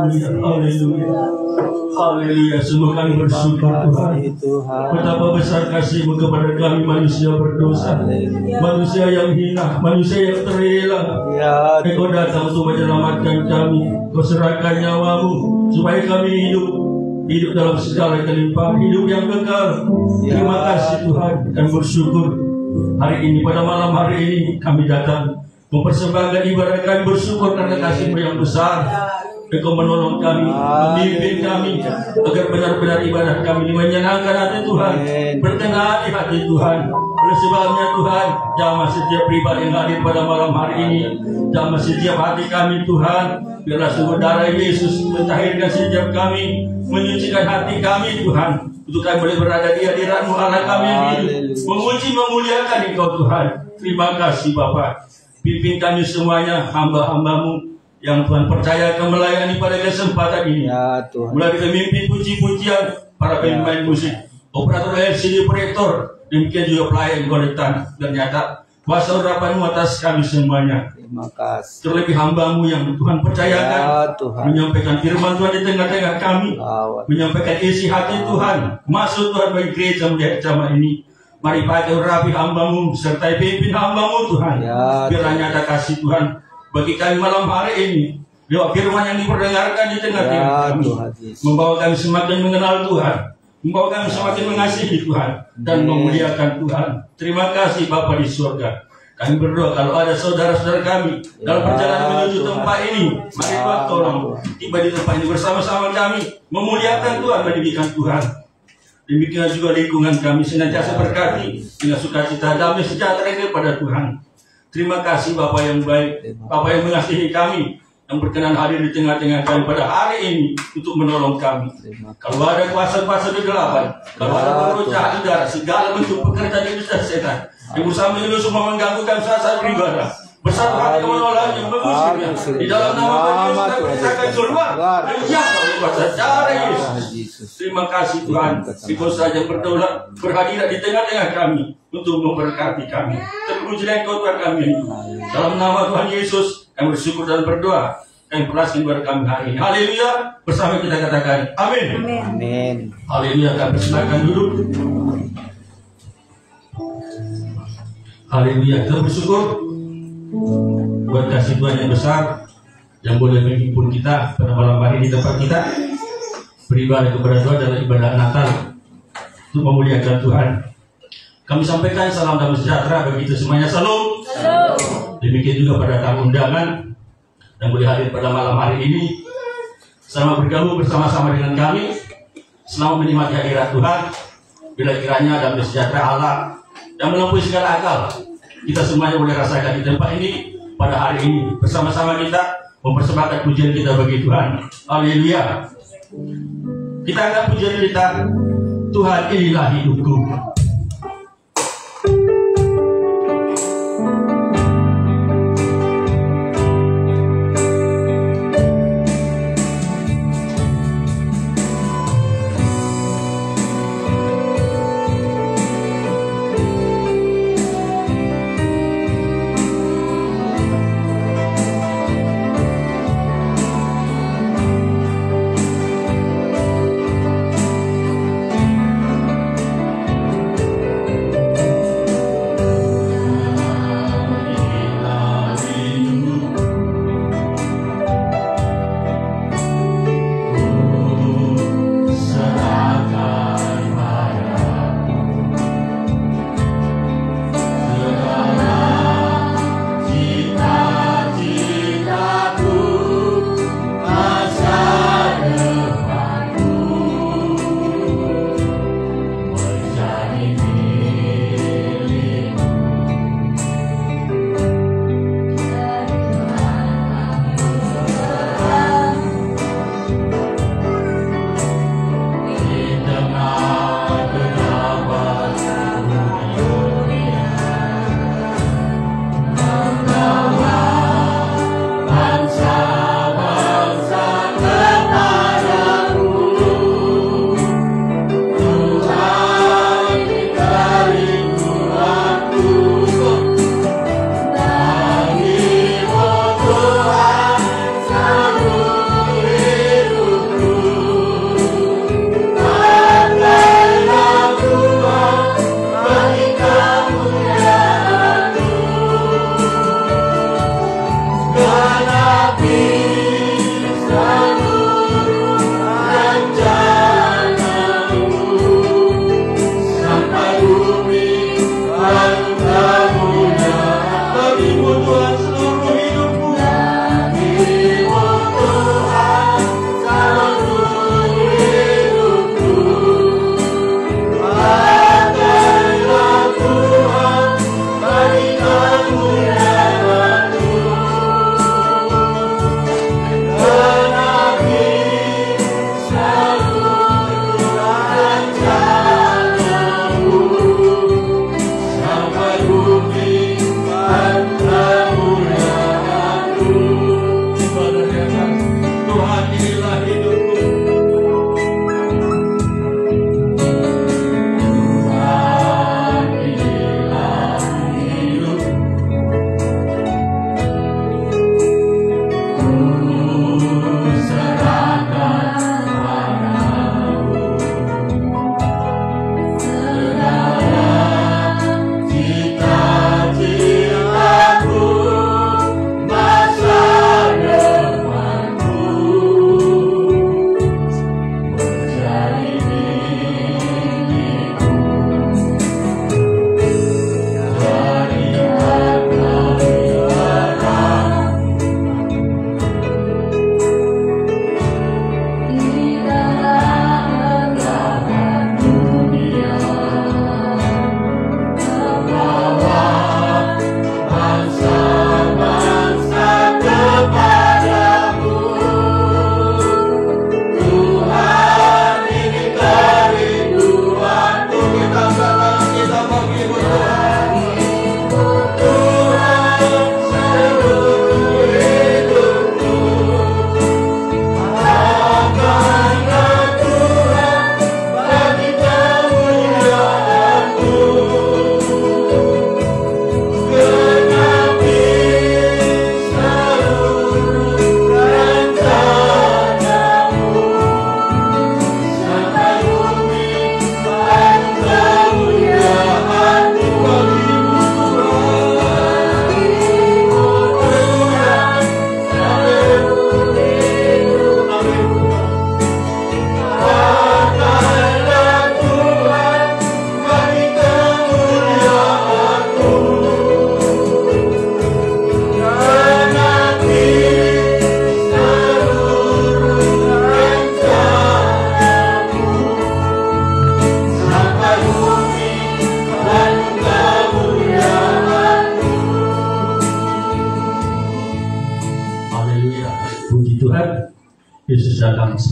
Haleluya, haleluya, haleluya. Sungguh kami bersyukur Tuhan. Betapa besar kasih-Mu kepada kami manusia berdosa, manusia yang hina, manusia yang terela. Engkau datang untuk menyelamatkan kami. Kau serahkan nyawa-Mu supaya kami hidup dalam segala kelimpahan, hidup yang kekal. Terima kasih Tuhan, dan bersyukur hari ini, pada malam hari ini kami datang mempersembahkan ibadah kami, bersyukur karena kasih-Mu yang besar. Engkau menolong kami, memimpin kami agar benar-benar ibadah kami menyenangkan hati Tuhan, berkenan di hati Tuhan. Oleh sebabnya Tuhan, jamah setiap pribadi yang hadir pada malam hari ini, jamah setiap hati kami Tuhan. Biarlah sumber darah Yesus mentahirkan setiap kami, menyucikan hati kami Tuhan, untuk kami boleh berada di hadirat-Mu Allah kami yang hidup, memuji memuliakan Engkau Tuhan. Terima kasih Bapa. Pimpin kami semuanya, hamba-hamba-Mu yang Tuhan percayakan melayani pada kesempatan ini. Mulai dari pemimpin puji-pujian, para pemain musik, operator LCD proyektor, demikian juga pelayan konektan. Ternyata kuasa urapan-Mu atas kami semuanya. Terima kasih. Terlebih hamba-Mu yang Tuhan percayakan menyampaikan firman Tuhan di tengah-tengah kami, menyampaikan isi hati Tuhan, maksud Tuhan bagi gereja melihat jamaah ini. Mari pakai urapi hamba-Mu serta pimpin hamba-Mu Tuhan. Biarlah nyata kasih Tuhan bagi kami malam hari ini. Lewat firman yang diperdengarkan di tengah-tengah kami, membawa kami semakin mengenal Tuhan, membawa kami semakin mengasihi Tuhan dan memuliakan Tuhan. Terima kasih Bapa di surga. Kami berdoa kalau ada saudara-saudara kami dalam perjalanan menuju tempat ini, mari Tuhan tolong tiba di tempat ini bersama-sama kami, memuliakan Tuhan, meninggikan Tuhan. Demikian juga lingkungan kami senantiasa berkati dengan sukacita, damai, sejahtera kepada Tuhan. Terima kasih Bapa yang baik, Bapa yang mengasihi kami, yang berkenan hadir di tengah-tengah kami pada hari ini untuk menolong kami. Kalau ada kuasa-kuasa kegelapan, kalau ada pengaruh jahat udara, segala bentuk pekerjaan yang bisa setan yang bersama ini semua mengganggukan saat beribadah, bersatu hati menolaknya, mengusirnya di dalam nama Tuhan Yesus, kita akan keluar secara Yesus. Terima kasih Tuhan, Engkau saja berdaulat, berhadirat di tengah-tengah kami untuk memberkati kami. Terpujilah Engkau Tuhan kami. Dalam nama Tuhan Yesus kami bersyukur dan berdoa. Kami perasaan kepada kami hari ini. Haleluya. Bersama kita katakan amin. Amin. Haleluya. Kami persilakan duduk. Haleluya. Kita bersyukur buat kasih Tuhan yang besar yang boleh menghimpun kita pada malam hari di tempat kita beribadah kepada Tuhan dalam ibadah Natal untuk memuliakan Tuhan. Kami sampaikan salam damai sejahtera bagi kita semuanya. Salam. Demikian juga pada tamu undangan yang boleh hadir pada malam hari ini. Selamat bergabung bersama-sama dengan kami. Selamat menikmati hadirat Tuhan. Bila kiranya damai sejahtera Allah yang melampaui segala akal, kita semuanya boleh rasakan di tempat ini pada hari ini. Bersama-sama kita mempersembahkan pujian kita bagi Tuhan. Haleluya. Kita angkat pujian kita. Tuhan inilah hidupku.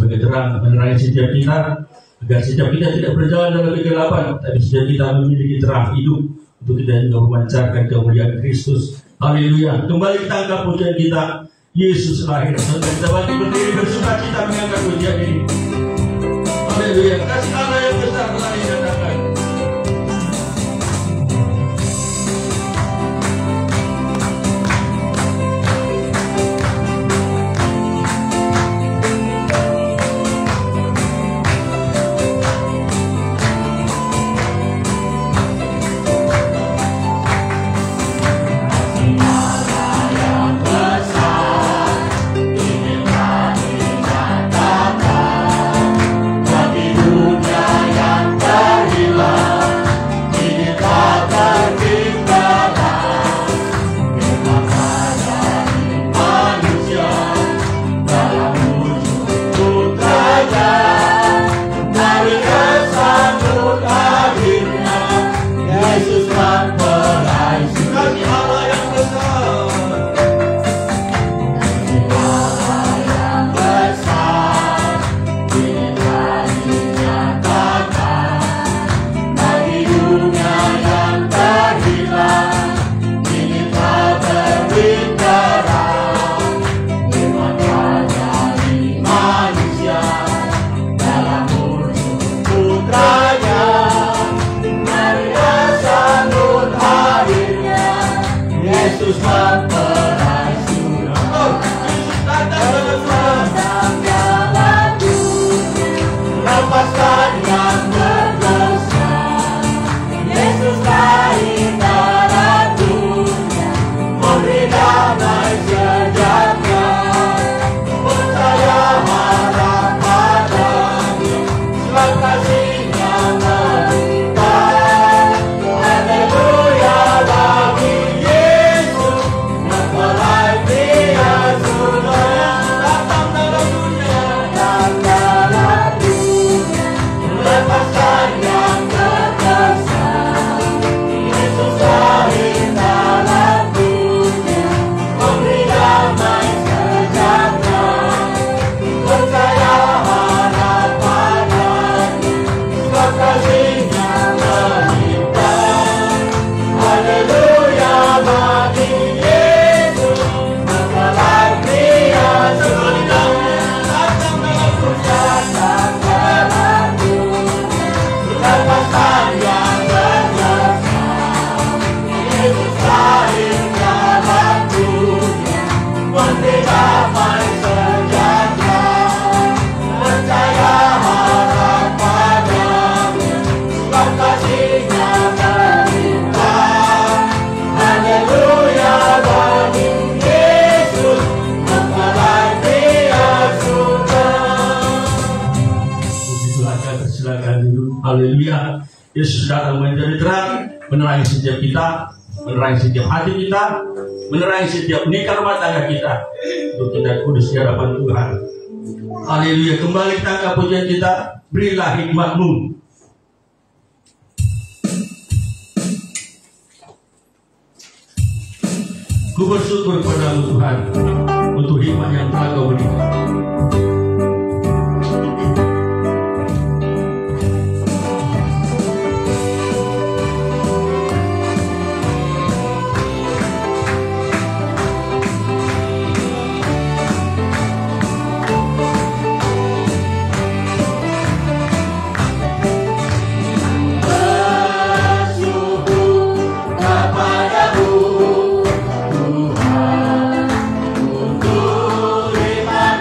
sebagai terang menerangi setiap kita, agar setiap kita tidak berjalan dalam kegelapan, tapi setiap kita memiliki terang hidup untuk kita juga memancarkan kemuliaan Kristus. Haleluya. Kembali kita angkat pujian kita, Yesus lahir. Dan kita bagi berdiri bersuka cita mengangkat pujian ini. Haleluya. Kasih Allah yang besar telah dinyatakan. Haleluya. Yesus datang menjadi terang, menerangi setiap kita, menerangi setiap hati kita, menerangi setiap nikah rumah tangga kita, untuk kita kudus di hadapan Tuhan. Haleluya. Kembali kita angkat pujian kita, berilah hikmat-Mu. Ku bersyukur padamu Tuhan untuk hikmat yang telah Kau berikan. Tuhan untuk iman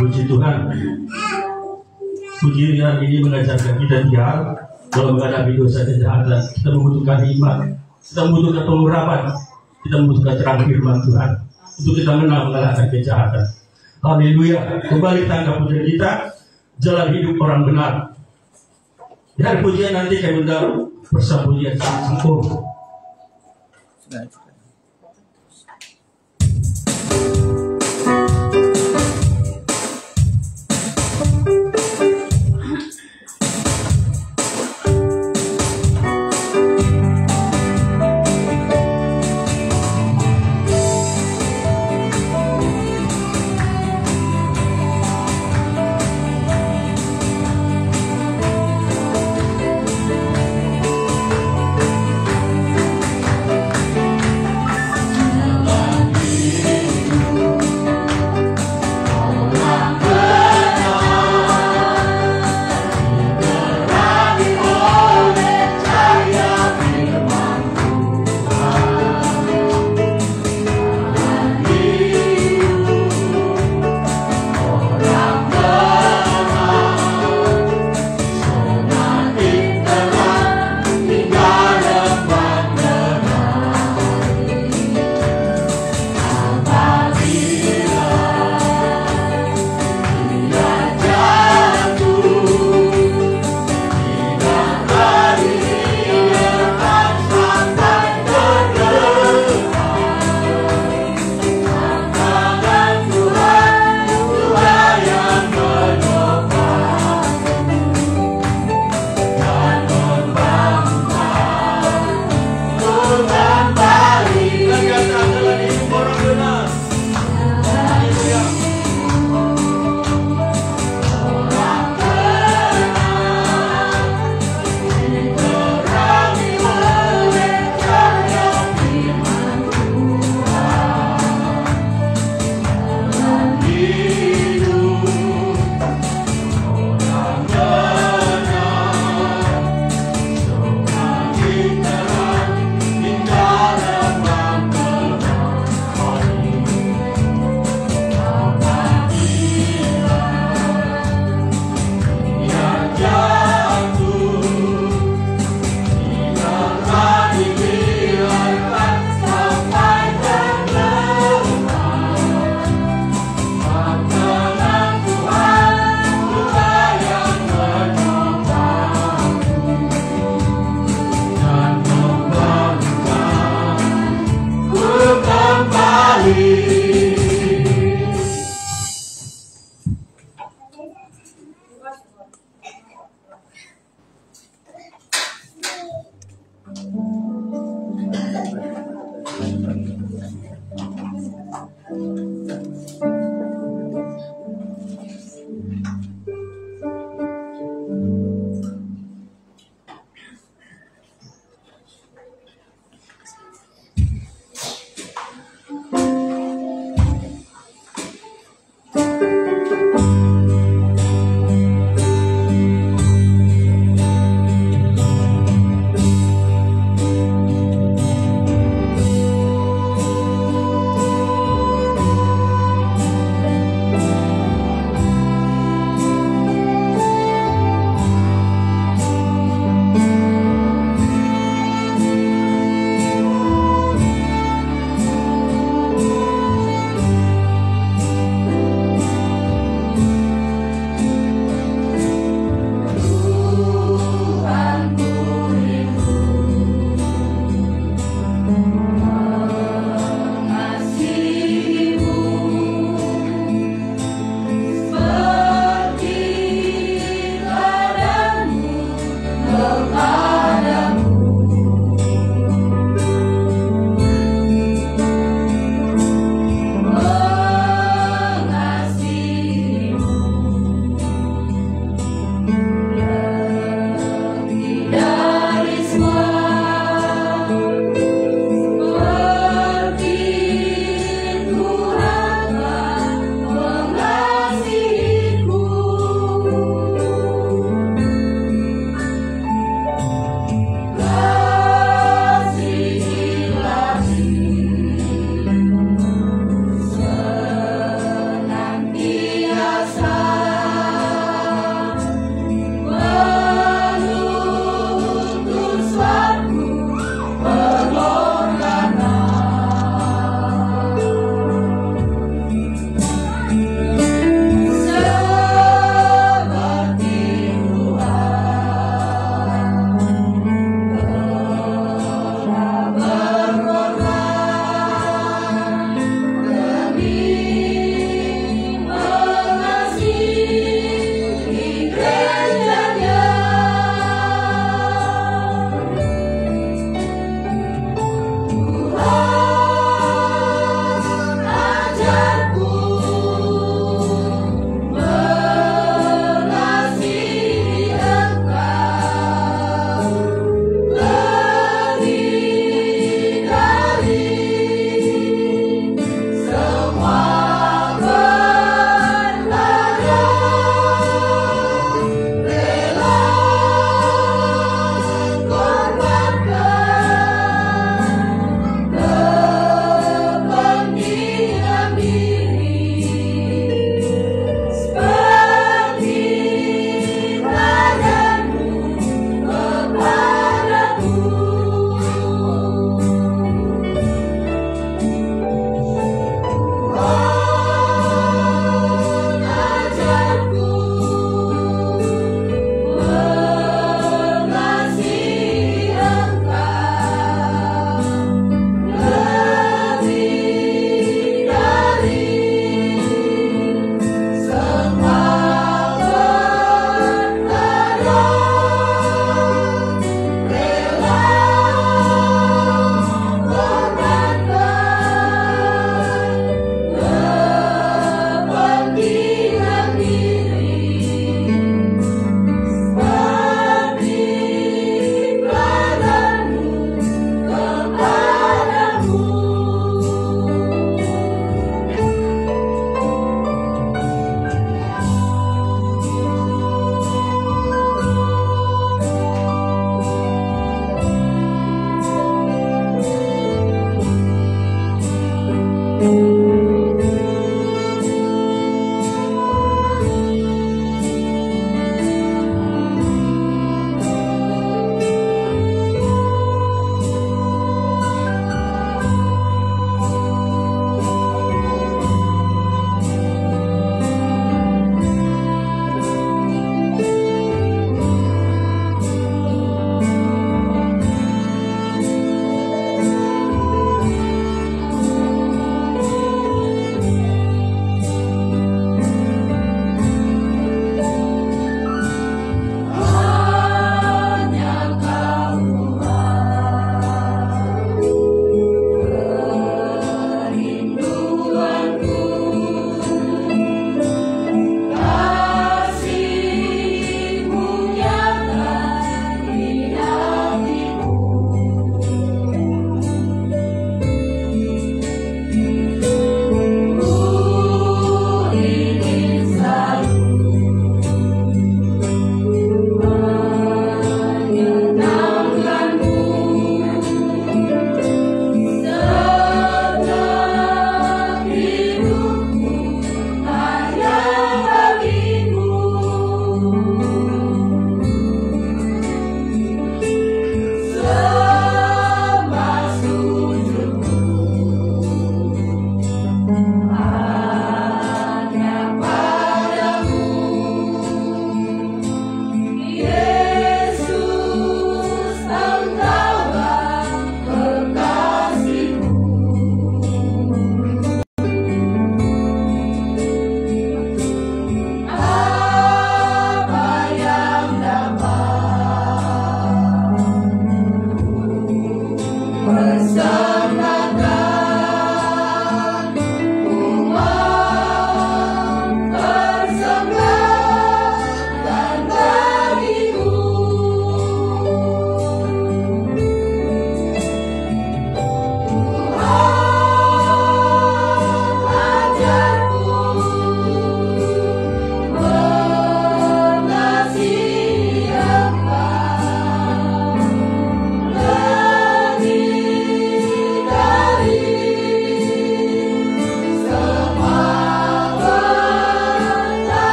Puji Tuhan. Pujian ini mengajarkan kita biar dalam menghadapi dosa kejahatan. Kita membutuhkan iman, kita membutuhkan pengurapan, kita membutuhkan terang firman Tuhan untuk kita mengalahkan kejahatan. Haleluya. Kembali tangga pujian kita, jalan hidup orang benar. Di hari pujian nanti kami undang persambungan sempurna.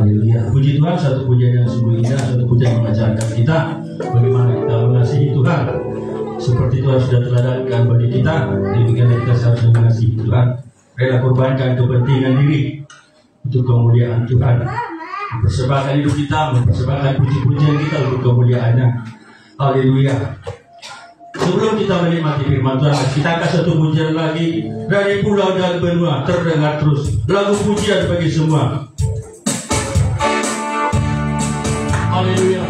Haleluya. Puji Tuhan, satu pujian yang sungguh indah, satu pujian yang mengajarkan kita bagaimana kita mengasihi Tuhan. Seperti Tuhan sudah teladankan bagi kita, demikian kita seharusnya mengasihi Tuhan. Rela korbankan kepentingan diri untuk kemuliaan Tuhan. Mempersembahkan hidup kita, mempersembahkan puji-pujian kita untuk kemuliaannya. Haleluya. Sebelum kita menikmati firman Tuhan, kita akan satu pujian lagi dari pulau dan benua terdengar terus. Lagu pujian bagi semua. Haleluya.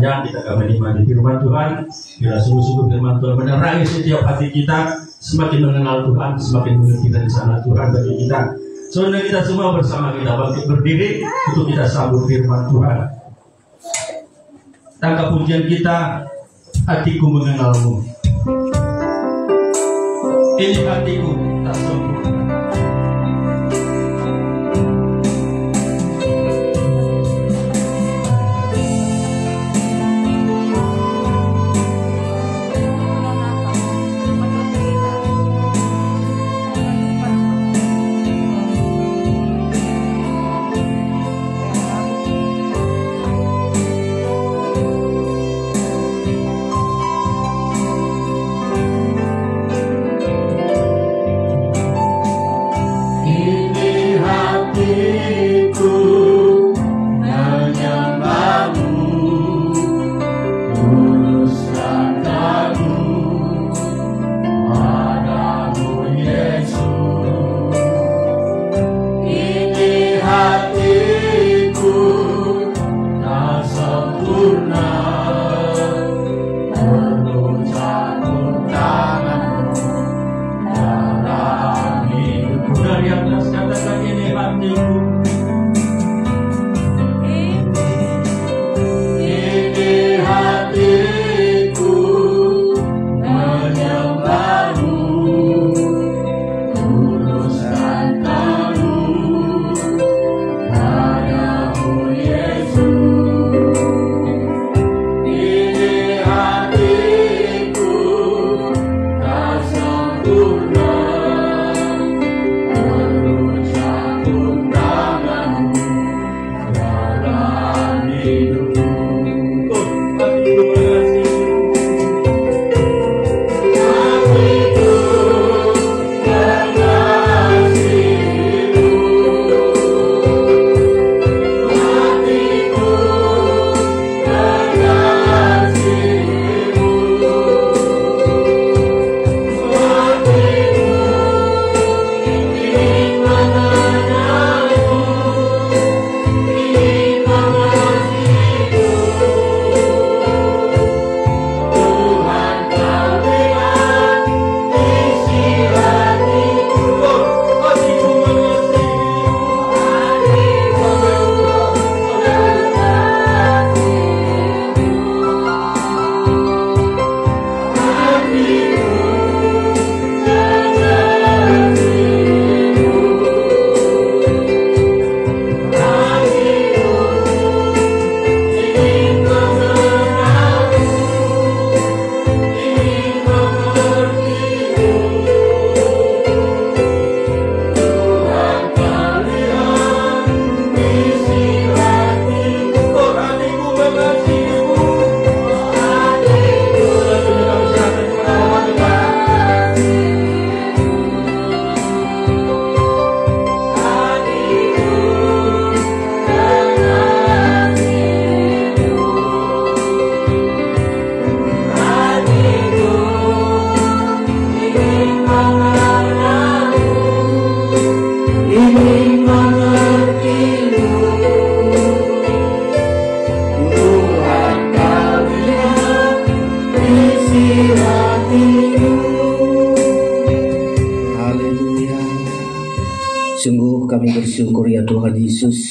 Kita akan menikmati firman Tuhan. Bila sungguh-sungguh firman Tuhan menerangi setiap hati kita, semakin mengenal Tuhan, semakin mengerti rencana Tuhan bagi kita. Saudara, kita semua bersama kita bangkit berdiri untuk kita sambut firman Tuhan. Tangkap pujian kita, hatiku mengenalmu. Ini hatiku tak sempurna.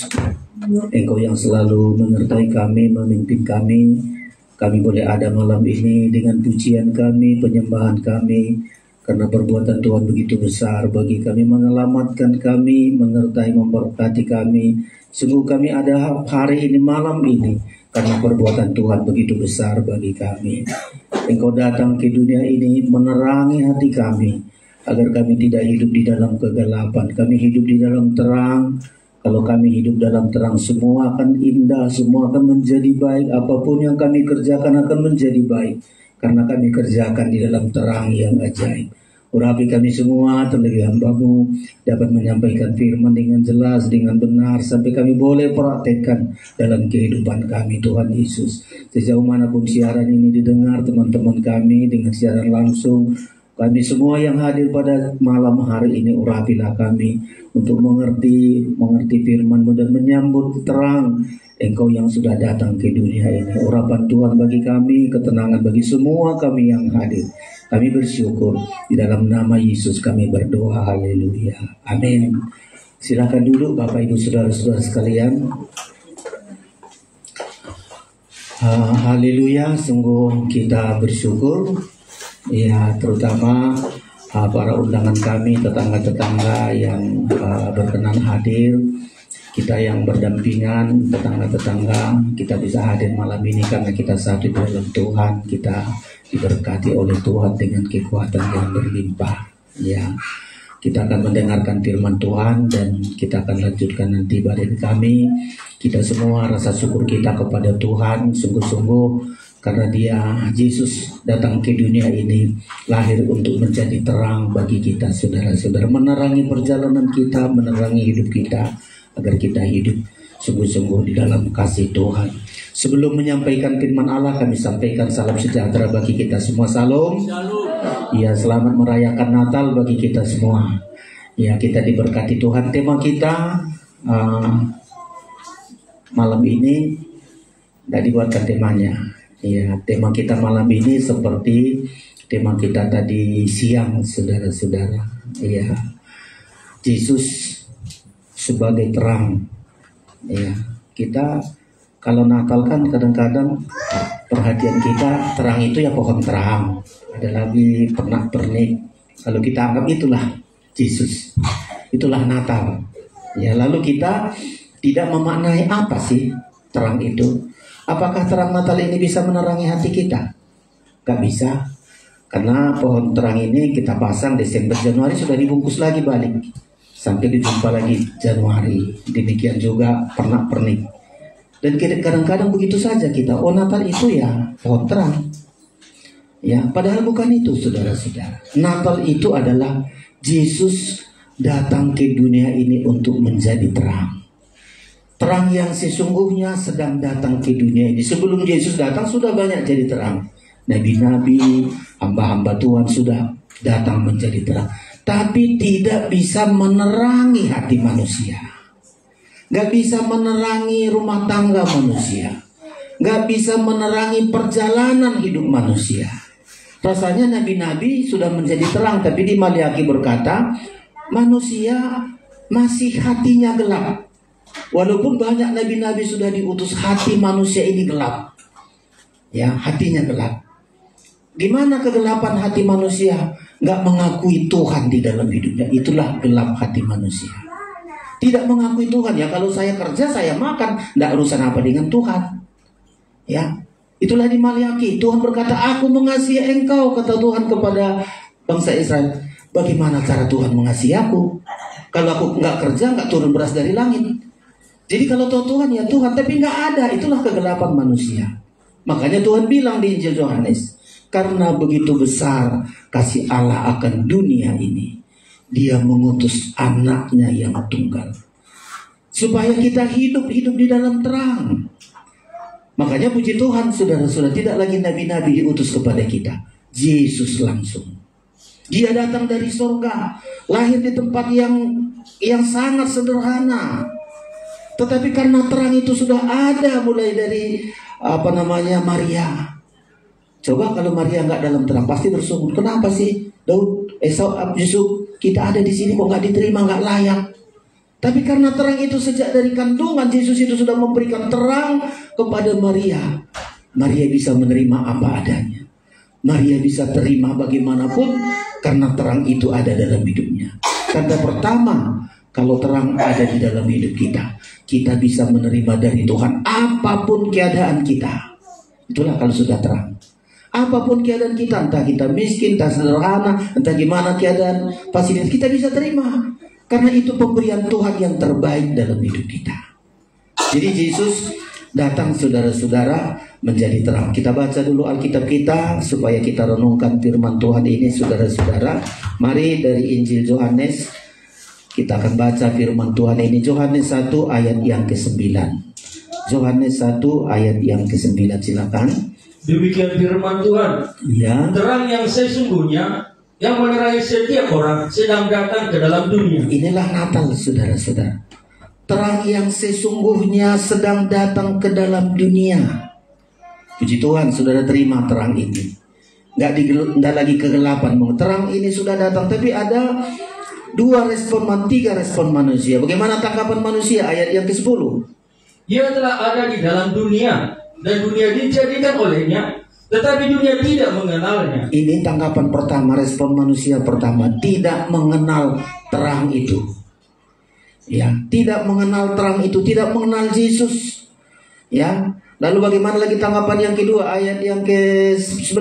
Yesus, Engkau yang selalu menyertai kami, memimpin kami. Kami boleh ada malam ini dengan pujian kami, penyembahan kami, karena perbuatan Tuhan begitu besar bagi kami, menyelamatkan kami, menyertai, memberkati kami. Sungguh kami ada hari ini, malam ini, karena perbuatan Tuhan begitu besar bagi kami. Engkau datang ke dunia ini menerangi hati kami, agar kami tidak hidup di dalam kegelapan. Kami hidup di dalam terang. Kalau kami hidup dalam terang, semua akan indah, semua akan menjadi baik. Apapun yang kami kerjakan akan menjadi baik, karena kami kerjakan di dalam terang yang ajaib. Urapi kami semua, terlebih hamba-Mu, dapat menyampaikan firman dengan jelas, dengan benar, sampai kami boleh praktekkan dalam kehidupan kami, Tuhan Yesus. Sejauh manapun siaran ini didengar teman-teman kami dengan siaran langsung, kami semua yang hadir pada malam hari ini, urapilah kami untuk mengerti firman-Mu dan menyambut terang Engkau yang sudah datang ke dunia ini. Urapan Tuhan bagi kami, ketenangan bagi semua kami yang hadir. Kami bersyukur, di dalam nama Yesus kami berdoa, haleluya, amin. Silakan duduk Bapak Ibu Saudara-saudara sekalian. Haleluya, sungguh kita bersyukur, ya, terutama para undangan kami, tetangga-tetangga yang berkenan hadir, kita yang berdampingan, tetangga-tetangga, kita bisa hadir malam ini karena kita satu di dalam Tuhan, kita diberkati oleh Tuhan dengan kekuatan yang berlimpah. Ya, kita akan mendengarkan firman Tuhan dan kita akan lanjutkan nanti badan kami. Kita semua rasa syukur kita kepada Tuhan sungguh-sungguh, karena Dia, Yesus, datang ke dunia ini, lahir untuk menjadi terang bagi kita, saudara-saudara, menerangi perjalanan kita, menerangi hidup kita, agar kita hidup sungguh-sungguh di dalam kasih Tuhan. Sebelum menyampaikan firman Allah, kami sampaikan salam sejahtera bagi kita semua. Salam. Ya, selamat merayakan Natal bagi kita semua. Ya, kita diberkati Tuhan. Tema kita malam ini tidak dibuatkan temanya. Ya, tema kita malam ini seperti tema kita tadi siang, saudara-saudara. Ya, Yesus sebagai terang. Ya, kita kalau Natal kan kadang-kadang perhatian kita terang itu ya pohon terang. Ada lagi pernak-pernik. Kalau kita anggap itulah Yesus, itulah Natal. Ya, lalu kita tidak memaknai apa sih terang itu. Apakah terang Natal ini bisa menerangi hati kita? Gak bisa. Karena pohon terang ini kita pasang Desember, Januari sudah dibungkus lagi balik. Sampai dijumpa lagi Januari. Demikian juga pernak-pernik. Dan kadang-kadang begitu saja kita. Oh, Natal itu ya pohon terang. Ya, padahal bukan itu, saudara-saudara. Natal itu adalah Yesus datang ke dunia ini untuk menjadi terang. Terang yang sesungguhnya sedang datang ke dunia ini. Sebelum Yesus datang sudah banyak jadi terang. Nabi-nabi, hamba-hamba Tuhan sudah datang menjadi terang. Tapi tidak bisa menerangi hati manusia. Gak bisa menerangi rumah tangga manusia. Gak bisa menerangi perjalanan hidup manusia. Rasanya nabi-nabi sudah menjadi terang. Tapi di Maliaki berkata, manusia masih hatinya gelap. Walaupun banyak nabi-nabi sudah diutus, hati manusia ini gelap. Ya, hatinya gelap. Gimana kegelapan hati manusia? Gak mengakui Tuhan di dalam hidupnya. Itulah gelap hati manusia. Tidak mengakui Tuhan. Ya, kalau saya kerja, saya makan, gak urusan apa dengan Tuhan. Ya, itulah di Maliaki. Tuhan berkata, aku mengasihi engkau, kata Tuhan kepada bangsa Israel. Bagaimana cara Tuhan mengasihi aku? Kalau aku gak kerja, gak turun beras dari langit. Jadi kalau Tuhan ya Tuhan, tapi nggak ada, itulah kegelapan manusia. Makanya Tuhan bilang di Injil Yohanes, karena begitu besar kasih Allah akan dunia ini, Dia mengutus anaknya yang tunggal, supaya kita hidup di dalam terang. Makanya puji Tuhan, saudara-saudara, tidak lagi nabi-nabi diutus kepada kita, Yesus langsung. Dia datang dari surga, lahir di tempat yang sangat sederhana. Tetapi karena terang itu sudah ada mulai dari Maria. Coba kalau Maria nggak dalam terang, pasti bersyukur. Kenapa sih Daud, Esau, Yusuf, kita ada di sini kok nggak diterima, nggak layak? Tapi karena terang itu sejak dari kandungan Yesus itu sudah memberikan terang kepada Maria. Maria bisa menerima apa adanya. Maria bisa terima bagaimanapun karena terang itu ada dalam hidupnya. Tanda pertama, kalau terang ada di dalam hidup kita, kita bisa menerima dari Tuhan apapun keadaan kita. Itulah kalau sudah terang. Apapun keadaan kita, entah kita miskin, entah sederhana, entah gimana keadaan fasilitas, kita bisa terima. Karena itu pemberian Tuhan yang terbaik dalam hidup kita. Jadi Yesus datang saudara-saudara menjadi terang. Kita baca dulu Alkitab kita supaya kita renungkan firman Tuhan ini saudara-saudara. Mari dari Injil Yohanes kita akan baca firman Tuhan ini. Yohanes 1 ayat yang ke-9. Yohanes 1 ayat yang ke-9, silakan. Demikian firman Tuhan. Ya. Terang yang sesungguhnya yang menerangi setiap orang sedang datang ke dalam dunia. Inilah Natal saudara-saudara. Terang yang sesungguhnya sedang datang ke dalam dunia. Puji Tuhan, saudara terima terang ini. Nggak lagi kegelapan. Terang ini sudah datang, tapi ada tiga respon manusia. Bagaimana tanggapan manusia? Ayat yang ke-10. Ia telah ada di dalam dunia dan dunia dijadikan olehnya, tetapi dunia tidak mengenalnya. Ini tanggapan pertama, respon manusia pertama, tidak mengenal terang itu. Ya, tidak mengenal terang itu, tidak mengenal Yesus. Ya, lalu bagaimana lagi tanggapan yang kedua, ayat yang ke-11?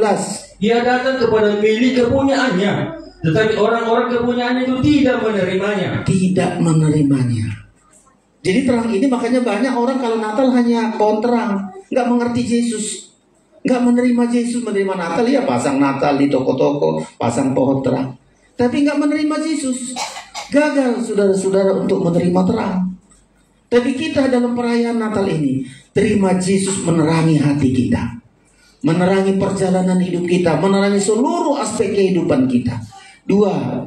Ia datang kepada milik kepunyaannya, tetapi orang-orang kepunyaannya itu tidak menerimanya. Tidak menerimanya. Jadi terang ini makanya banyak orang kalau Natal hanya pohon terang, nggak mengerti Yesus. Nggak menerima Yesus. Menerima Natal ya pasang Natal di toko-toko, pasang pohon terang, tapi nggak menerima Yesus. Gagal saudara-saudara untuk menerima terang. Tapi kita dalam perayaan Natal ini terima Yesus menerangi hati kita, menerangi perjalanan hidup kita, menerangi seluruh aspek kehidupan kita. Dua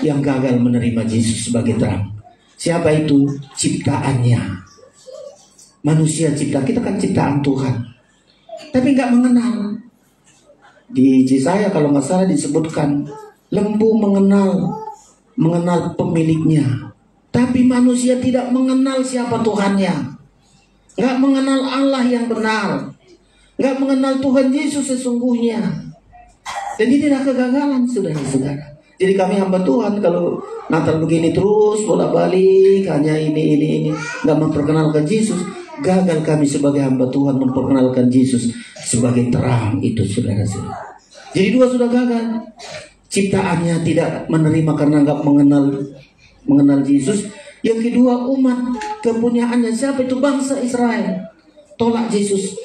yang gagal menerima Yesus sebagai terang. Siapa itu? Ciptaannya. Manusia cipta, kita kan ciptaan Tuhan, tapi nggak mengenal. Di Yesaya kalau nggak salah disebutkan lembu mengenal pemiliknya, tapi manusia tidak mengenal siapa Tuhannya, nggak mengenal Allah yang benar, nggak mengenal Tuhan Yesus sesungguhnya. Dan inilah kegagalan saudara-saudara. Jadi kami hamba Tuhan kalau Natal begini terus bolak-balik hanya ini nggak memperkenalkan Yesus, gagal kami sebagai hamba Tuhan memperkenalkan Yesus sebagai terang itu saudara-saudara. Jadi dua sudah gagal. Ciptaannya tidak menerima karena nggak mengenal Yesus. Yang kedua umat kepunyaannya, siapa itu? Bangsa Israel tolak Yesus.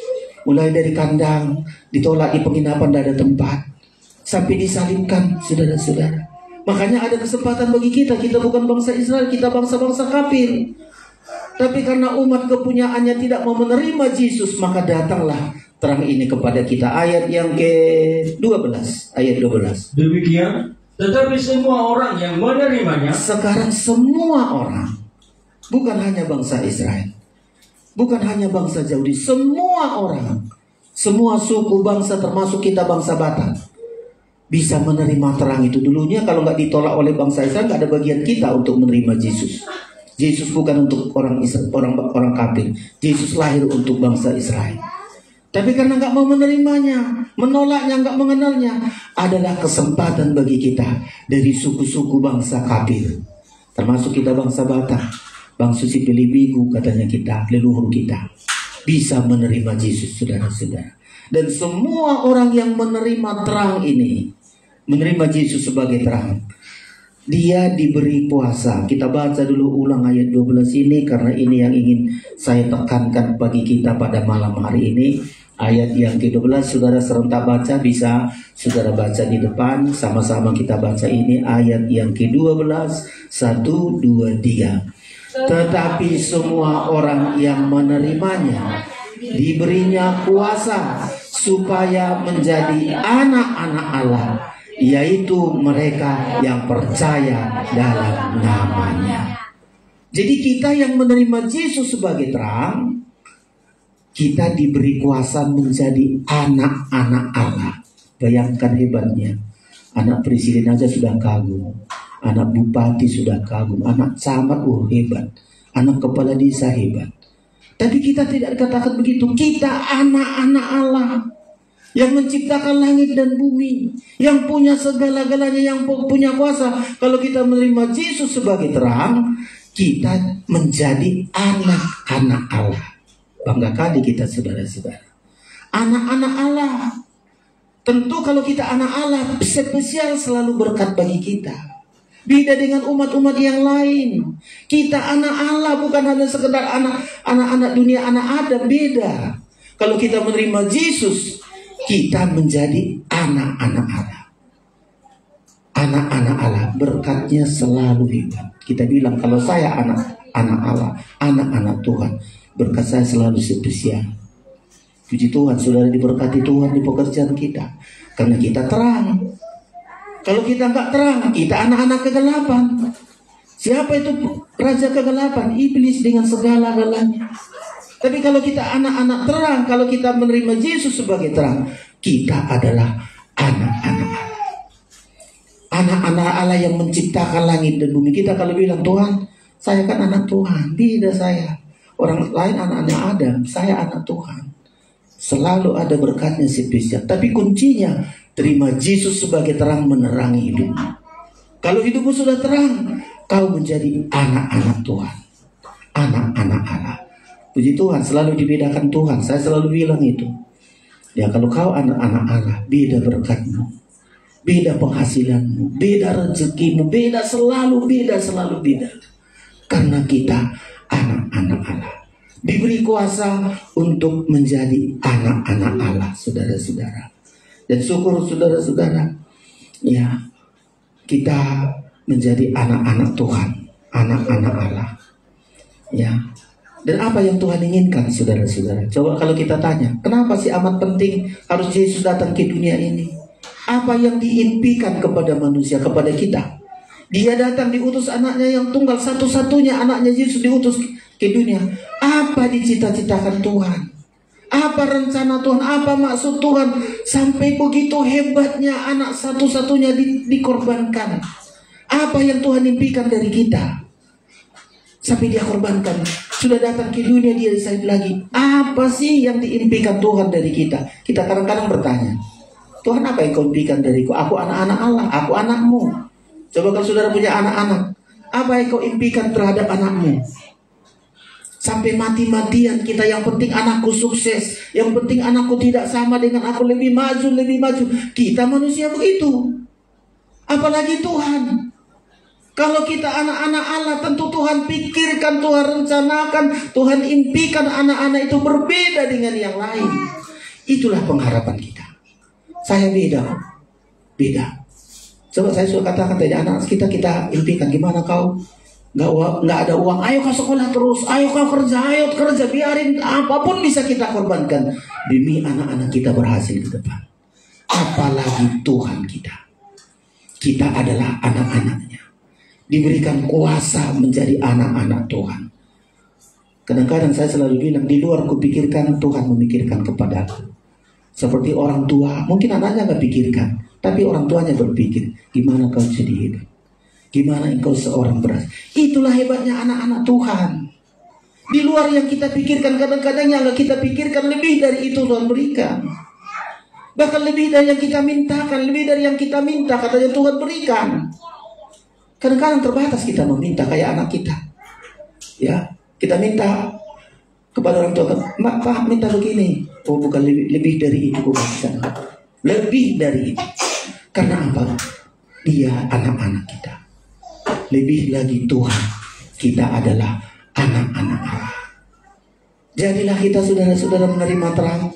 Mulai dari kandang, ditolak di penginapan, tidak ada tempat, sampai disalibkan saudara-saudara. Makanya ada kesempatan bagi kita. Kita bukan bangsa Israel, kita bangsa-bangsa kafir. Tapi karena umat kepunyaannya tidak mau menerima Yesus, maka datanglah terang ini kepada kita. Ayat yang ke-12. Ayat 12. Demikian, tetapi semua orang yang menerimanya. Sekarang semua orang, bukan hanya bangsa Israel, bukan hanya bangsa Yahudi, semua orang, semua suku bangsa termasuk kita bangsa Batak bisa menerima terang itu. Dulunya kalau nggak ditolak oleh bangsa Israel, nggak ada bagian kita untuk menerima Yesus. Yesus bukan untuk orang kafir. Yesus lahir untuk bangsa Israel. Tapi karena nggak mau menerimanya, menolaknya, nggak mengenalnya, adalah kesempatan bagi kita dari suku-suku bangsa kafir, termasuk kita bangsa Batak, bangsa Sipilibigu katanya kita, leluhur kita, bisa menerima Yesus saudara-saudara. Dan semua orang yang menerima terang ini, menerima Yesus sebagai terang, dia diberi kuasa. Kita baca dulu ulang ayat 12 ini, karena ini yang ingin saya tekankan bagi kita pada malam hari ini. Ayat yang ke-12, saudara serentak baca, bisa saudara baca di depan, sama-sama kita baca ini. Ayat yang ke-12, 1, 2, 3. Tetapi semua orang yang menerimanya diberinya kuasa supaya menjadi anak-anak Allah, yaitu mereka yang percaya dalam namanya. Jadi kita yang menerima Yesus sebagai terang, kita diberi kuasa menjadi anak-anak Allah. Bayangkan hebatnya. Anak presiden aja sudah kagum. Anak bupati sudah kagum, anak camat hebat, anak kepala desa hebat. Tapi kita tidak dikatakan begitu. Kita anak-anak Allah yang menciptakan langit dan bumi, yang punya segala-galanya, yang punya kuasa. Kalau kita menerima Yesus sebagai terang, kita menjadi anak-anak Allah. Bangga kali kita, saudara-saudara. Anak-anak Allah. Tentu kalau kita anak Allah, spesial selalu berkat bagi kita. Beda dengan umat-umat yang lain. Kita anak Allah, bukan hanya sekedar anak-anak dunia, anak Adam. Beda. Kalau kita menerima Yesus, kita menjadi anak-anak Allah. Anak-anak Allah, berkatnya selalu hebat. Kita bilang kalau saya anak-anak Allah, anak-anak Tuhan, berkat saya selalu spesial. Puji Tuhan, saudara, diberkati Tuhan di pekerjaan kita, karena kita terang. Kalau kita nggak terang, kita anak-anak kegelapan. Siapa itu raja kegelapan? Iblis dengan segala-galanya. Tapi kalau kita anak-anak terang, kalau kita menerima Yesus sebagai terang, kita adalah anak-anak Allah. Anak-anak Allah yang menciptakan langit dan bumi. Kita kalau bilang, Tuhan, saya kan anak Tuhan. Beda saya. Orang lain anak-anak Adam, saya anak Tuhan. Selalu ada berkatnya spesial. Tapi kuncinya, terima Yesus sebagai terang menerangi hidupmu. Kalau hidupmu sudah terang, kau menjadi anak-anak Tuhan, anak-anak Allah. Puji Tuhan, selalu dibedakan Tuhan. Saya selalu bilang itu. Ya, kalau kau anak-anak Allah, beda berkatmu, beda penghasilanmu, beda rezekimu, beda selalu beda. Karena kita anak-anak Allah, diberi kuasa untuk menjadi anak-anak Allah, saudara-saudara. Dan syukur, saudara-saudara, ya, kita menjadi anak-anak Tuhan, anak-anak Allah. Ya. Dan apa yang Tuhan inginkan, saudara-saudara? Coba kalau kita tanya, kenapa sih amat penting harus Yesus datang ke dunia ini? Apa yang diimpikan kepada manusia, kepada kita? Dia datang diutus anaknya yang tunggal, satu-satunya anaknya Yesus diutus ke dunia. Apa dicita-citakan Tuhan? Apa rencana Tuhan? Apa maksud Tuhan? Sampai begitu hebatnya anak satu-satunya dikorbankan. Apa yang Tuhan impikan dari kita? Sampai dia korbankan. Sudah datang ke dunia, dia disalib lagi. Apa sih yang diimpikan Tuhan dari kita? Kita kadang-kadang bertanya, Tuhan, apa yang kau impikan dariku? Aku anak-anak Allah, aku anakmu. Coba kalau saudara punya anak-anak, apa yang kau impikan terhadap anakmu? Sampai mati-matian kita, yang penting anakku sukses, yang penting anakku tidak sama dengan aku, lebih maju. Kita manusia begitu. Apalagi Tuhan. Kalau kita anak-anak Allah, tentu Tuhan pikirkan, Tuhan rencanakan, Tuhan impikan anak-anak itu berbeda dengan yang lain. Itulah pengharapan kita. Saya beda. Coba saya sudah katakan tadi, anak kita impikan, gimana kau? Nggak ada uang, ayo kau sekolah terus, ayo kau kerja, biarin apapun bisa kita korbankan demi anak-anak kita berhasil ke depan. Apalagi Tuhan kita adalah anak-anaknya, diberikan kuasa menjadi anak-anak Tuhan. Kadang-kadang saya selalu bilang, di luar kupikirkan, Tuhan memikirkan kepadaku. Seperti orang tua, mungkin anaknya nggak pikirkan, tapi orang tuanya berpikir, gimana kau jadi hidup? Gimana engkau seorang berhasil? Itulah hebatnya anak-anak Tuhan. Di luar yang kita pikirkan, kadang-kadang yang kita pikirkan, lebih dari itu Tuhan berikan. Bahkan lebih dari yang kita mintakan, lebih dari yang kita minta, katanya Tuhan berikan. Kadang-kadang terbatas kita meminta kayak anak kita. Ya, kita minta kepada orang tua, Pak, minta begini. Oh, bukan lebih dari itu, bukan. Lebih dari itu. Karena apa? Dia anak-anak kita. Lebih lagi Tuhan, kita adalah anak-anak Allah. Jadilah kita, saudara-saudara, menerima terang.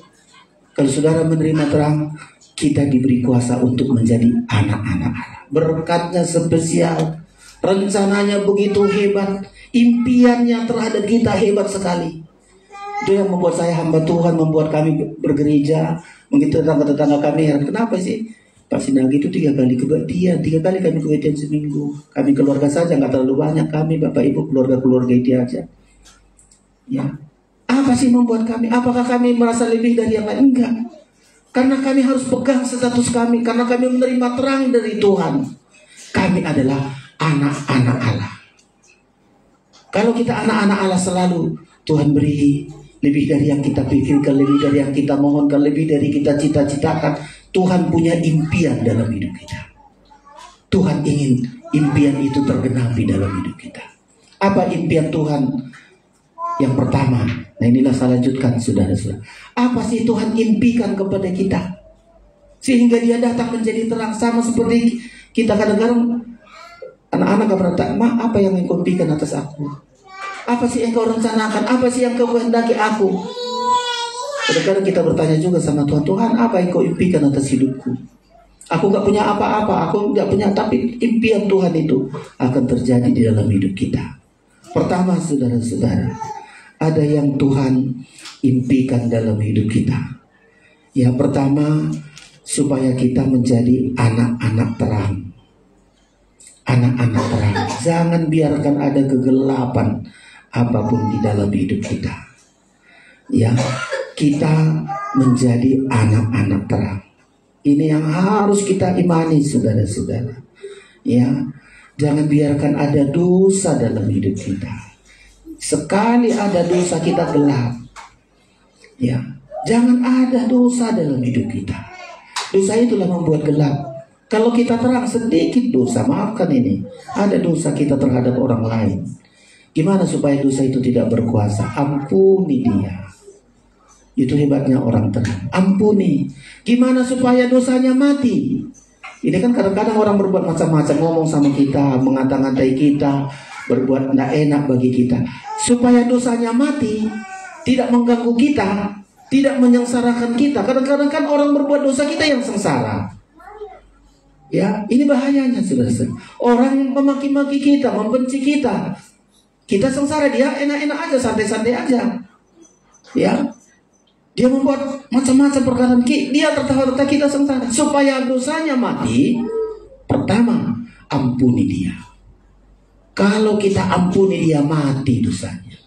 Kalau saudara menerima terang, kita diberi kuasa untuk menjadi anak-anak Allah. Berkatnya spesial, rencananya begitu hebat, impiannya terhadap kita hebat sekali. Itu yang membuat saya hamba Tuhan, membuat kami bergereja. Mungkin tetangga-tetangga kami, kenapa sih Pak Sinagi itu 3 kali kebaktian, 3 kali kami kebaktian seminggu. Kami keluarga saja nggak terlalu banyak, kami Bapak Ibu keluarga itu aja. Ya, apa sih membuat kami? Apakah kami merasa lebih dari yang lain? Enggak. Karena kami harus pegang status kami, karena kami menerima terang dari Tuhan. Kami adalah anak-anak Allah. Kalau kita anak-anak Allah selalu Tuhan beri lebih dari yang kita pikirkan, lebih dari yang kita mohonkan, lebih dari kita cita-citakan. Tuhan punya impian dalam hidup kita. Tuhan ingin impian itu tergenapi dalam hidup kita. Apa impian Tuhan? Yang pertama, nah inilah saya lanjutkan saudara-saudara. Apa sih Tuhan impikan kepada kita? Sehingga dia datang menjadi terang, sama seperti kita kadang-kadang anak-anak gak pernah tanya, apa yang engkau impikan atas aku? Apa sih yang kau rencanakan? Apa sih yang kau kehendaki aku? Kadang-kadang kita bertanya juga sama Tuhan, Tuhan apa yang kau impikan atas hidupku? Aku gak punya apa-apa, aku gak punya, tapi impian Tuhan itu akan terjadi di dalam hidup kita. Pertama saudara-saudara, ada yang Tuhan impikan dalam hidup kita. Yang pertama, supaya kita menjadi anak-anak terang. Anak-anak terang. Jangan biarkan ada kegelapan apapun di dalam hidup kita. Ya, kita menjadi anak-anak terang. Ini yang harus kita imani saudara-saudara. Ya, jangan biarkan ada dosa dalam hidup kita. Sekali ada dosa kita gelap. Ya, jangan ada dosa dalam hidup kita. Dosa itulah membuat gelap. Kalau kita terang sedikit dosa, maafkan ini, ada dosa kita terhadap orang lain. Gimana supaya dosa itu tidak berkuasa? Ampuni dia. Itu hebatnya orang terang. Ampuni. Gimana supaya dosanya mati? Ini kan kadang-kadang orang berbuat macam-macam, ngomong sama kita, mengata-ngatai kita, berbuat tidak enak bagi kita. Supaya dosanya mati, tidak mengganggu kita, tidak menyengsarakan kita. Kadang-kadang kan orang berbuat dosa, kita yang sengsara. Ya, ini bahayanya saudara-saudara. Orang memaki-maki kita, membenci kita, kita sengsara, dia enak-enak aja, santai-santai aja. Ya, dia membuat macam-macam perkara, dia tertawa-tawa, kita sengsara. Supaya dosanya mati, pertama ampuni dia. Kalau kita ampuni dia, mati dosanya,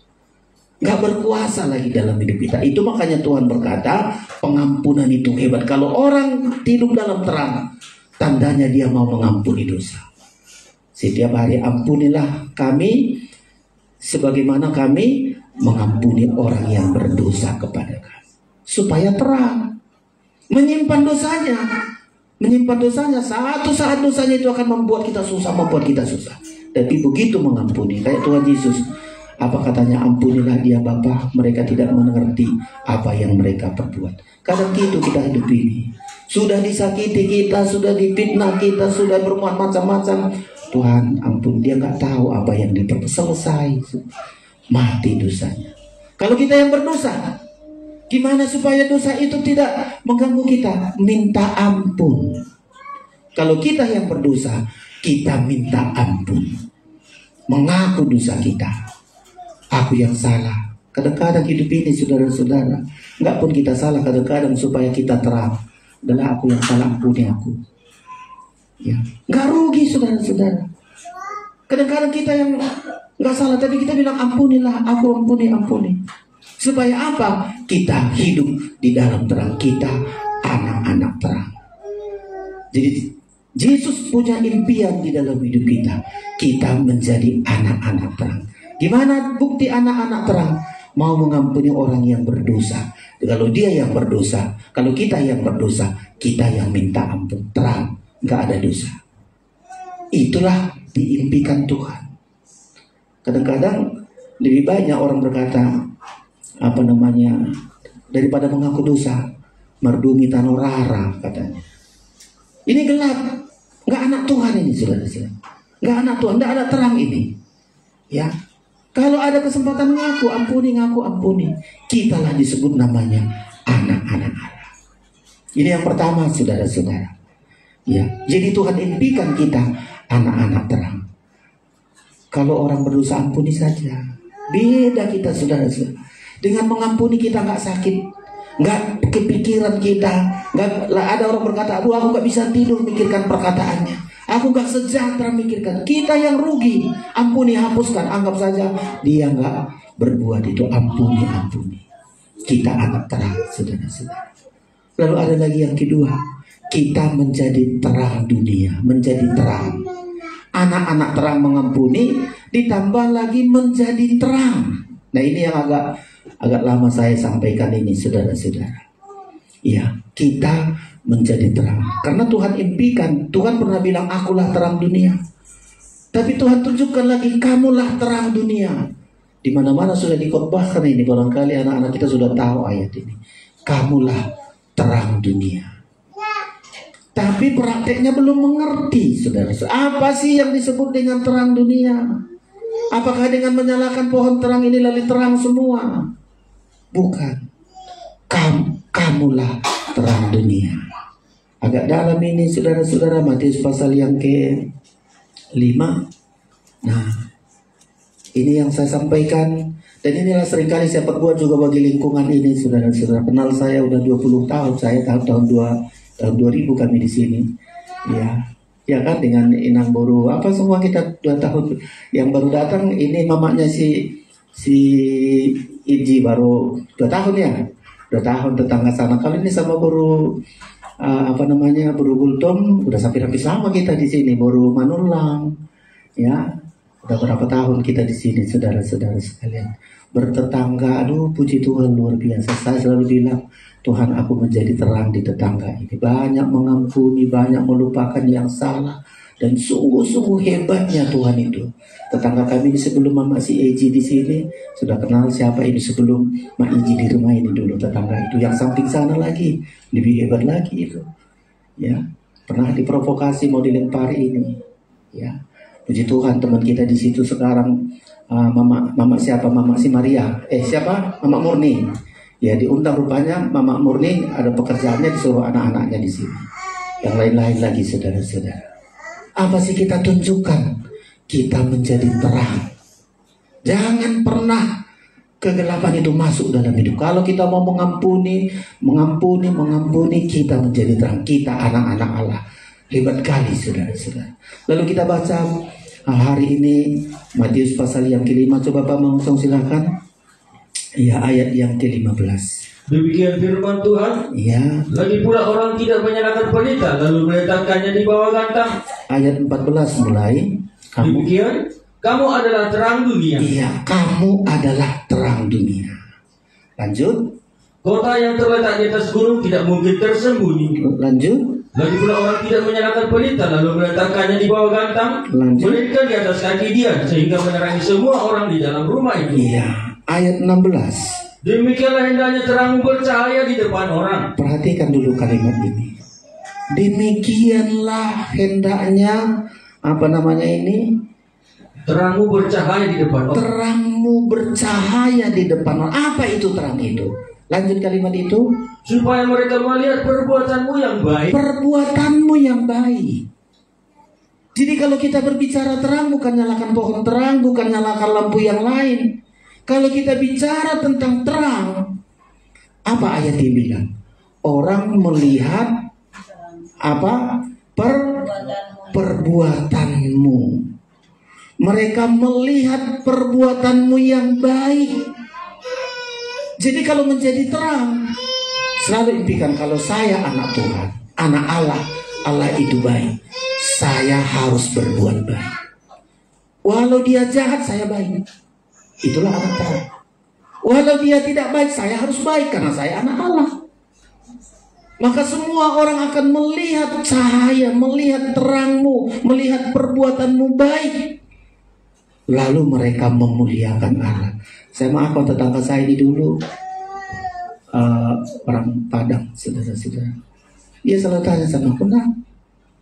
gak berkuasa lagi dalam hidup kita. Itu makanya Tuhan berkata, pengampunan itu hebat. Kalau orang hidup dalam terang, tandanya dia mau mengampuni dosa. Setiap hari ampunilah kami sebagaimana kami mengampuni orang yang berdosa kepada kami. Supaya terang, menyimpan dosanya. Menyimpan dosanya, satu saat dosanya itu akan membuat kita susah, Tapi begitu mengampuni, kayak Tuhan Yesus, apa katanya, ampunilah dia Bapa, mereka tidak mengerti apa yang mereka perbuat. Kadang gitu kita hidup ini, sudah disakiti kita, sudah difitnah kita, sudah berbuat macam-macam. Tuhan ampun, dia nggak tahu apa yang diperbuat. Selesai, mati dosanya. Kalau kita yang berdosa, gimana supaya dosa itu tidak mengganggu kita? Minta ampun. Kalau kita yang berdosa, kita minta ampun, mengaku dosa kita. Aku yang salah. Kadang-kadang hidup ini saudara-saudara, nggak pun kita salah, kadang-kadang supaya kita terang, adalah aku yang salah, ampuni aku. Ya, nggak rugi saudara-saudara. Kadang-kadang kita yang nggak salah, tapi kita bilang ampunilah, aku ampuni. Supaya apa? Kita hidup di dalam terang, kita anak-anak terang. Jadi Yesus punya impian di dalam hidup kita. Kita menjadi anak-anak terang. Gimana bukti anak-anak terang? Mau mengampuni orang yang berdosa. Kalau dia yang berdosa, kalau kita yang berdosa, kita yang minta ampun. Terang, gak ada dosa. Itulah diimpikan Tuhan. Kadang-kadang lebih banyak orang berkata, daripada mengaku dosa, merdumi tanorara katanya. Ini gelap, nggak anak Tuhan ini saudara-saudara, nggak anak Tuhan, nggak ada terang ini. Ya, kalau ada kesempatan ngaku ampuni, kitalah disebut namanya anak-anak Allah. Ini yang pertama saudara-saudara. Ya, jadi Tuhan impikan kita anak-anak terang. Kalau orang berdosa ampuni saja. Beda kita saudara-saudara. Dengan mengampuni kita nggak sakit, nggak kepikiran kita, nggak ada orang berkata, aduh aku nggak bisa tidur mikirkan perkataannya, aku nggak sejahtera mikirkan. Kita yang rugi. Ampuni, hapuskan, anggap saja dia nggak berbuat itu. Ampuni. Kita anak terang saudara-saudara. Lalu ada lagi yang kedua, kita menjadi terang dunia, menjadi terang. anak-anak terang mengampuni, ditambah lagi menjadi terang. Nah ini yang agak lama saya sampaikan ini, saudara-saudara. Ya, kita menjadi terang. Karena Tuhan impikan, Tuhan pernah bilang akulah terang dunia. Tapi Tuhan tunjukkan lagi, kamulah terang dunia. Di mana-mana sudah dikhotbahkan ini, barangkali anak-anak kita sudah tahu ayat ini. Kamulah terang dunia. Tapi prakteknya belum mengerti, saudara. Apa sih yang disebut dengan terang dunia? Apakah dengan menyalakan pohon terang ini lalu terang semua? Bukan. Kamulah terang dunia. Agak dalam ini, saudara-saudara. Matius pasal yang ke-5. Nah, ini yang saya sampaikan. Dan inilah seringkali saya perbuat juga bagi lingkungan ini, saudara-saudara. Kenal saya udah 20 tahun. Saya tahun 2000 kami di sini. Ya kan, dengan inang baru apa semua kita 2 tahun. Yang baru datang ini mamanya si Iji baru 2 tahun ya. 2 tahun tetangga sana. Kalau ini sama baru baru Gultom udah hampir sama kita di sini. Baru Manulang. Ya, udah berapa tahun kita di sini, saudara-saudara sekalian. Bertetangga, aduh puji Tuhan luar biasa. Saya selalu bilang, Tuhan aku menjadi terang di tetangga ini. Banyak mengampuni, banyak melupakan yang salah. Dan sungguh-sungguh hebatnya Tuhan itu. Tetangga kami ini sebelum Mama si Eji di sini, sudah kenal siapa ini sebelum Mak Eji di rumah ini dulu. Tetangga itu yang samping sana lagi, lebih hebat lagi itu. Ya, pernah diprovokasi mau dilempari ini. Ya, puji Tuhan teman kita di situ sekarang Mama siapa? Mama si Maria. Siapa? Mama Murni. Ya diundang rupanya Mama Murni ada pekerjaannya disuruh anak-anaknya di sini. Yang lain-lain lagi saudara-saudara. Apa sih kita tunjukkan? Kita menjadi terang. Jangan pernah kegelapan itu masuk dalam hidup. Kalau kita mau mengampuni, kita menjadi terang. Kita anak-anak Allah. Hebat kali saudara-saudara. Lalu kita baca hari ini Matius pasal yang ke-5. Coba Pak Mangsong silakan. Ya, ayat yang ke-15. Demikian firman Tuhan. Ya. Lagi pula orang tidak menyalakan pelita lalu meletakkannya di bawah gantang. Ayat 14 mulai. Demikian kamu adalah terang dunia. Iya, kamu adalah terang dunia. Lanjut. Kota yang terletak di atas gunung tidak mungkin tersembunyi. Lanjut. Lagi pula orang tidak menyalakan pelita lalu meletakkannya di bawah gantang, melainkan di atas kaki dia sehingga menerangi semua orang di dalam rumah itu. Iya. Ayat 16. Demikianlah hendaknya terangmu bercahaya di depan orang. Perhatikan dulu kalimat ini. Demikianlah hendaknya terangmu bercahaya di depan orang. Terangmu bercahaya di depan orang. Apa itu terang itu? Lanjut kalimat itu. Supaya mereka melihat perbuatanmu yang baik. Perbuatanmu yang baik. Jadi kalau kita berbicara terang, bukan nyalakan pohon terang, bukan nyalakan lampu yang lain. Kalau kita bicara tentang terang, apa ayat ini bilang? Orang melihat apa? Perbuatanmu. Mereka melihat perbuatanmu yang baik. Jadi kalau menjadi terang, selalu impikan kalau saya anak Tuhan, anak Allah, Allah itu baik. Saya harus berbuat baik. Walau dia jahat, saya baik. Itulah anak terang. Walau dia tidak baik, saya harus baik karena saya anak Allah. Maka semua orang akan melihat cahaya, melihat terangmu, melihat perbuatanmu baik. Lalu mereka memuliakan Allah. Saya maafkan tetangga saya ini dulu, orang Padang, saudara-saudara. Dia selalu tanya sama aku, nah,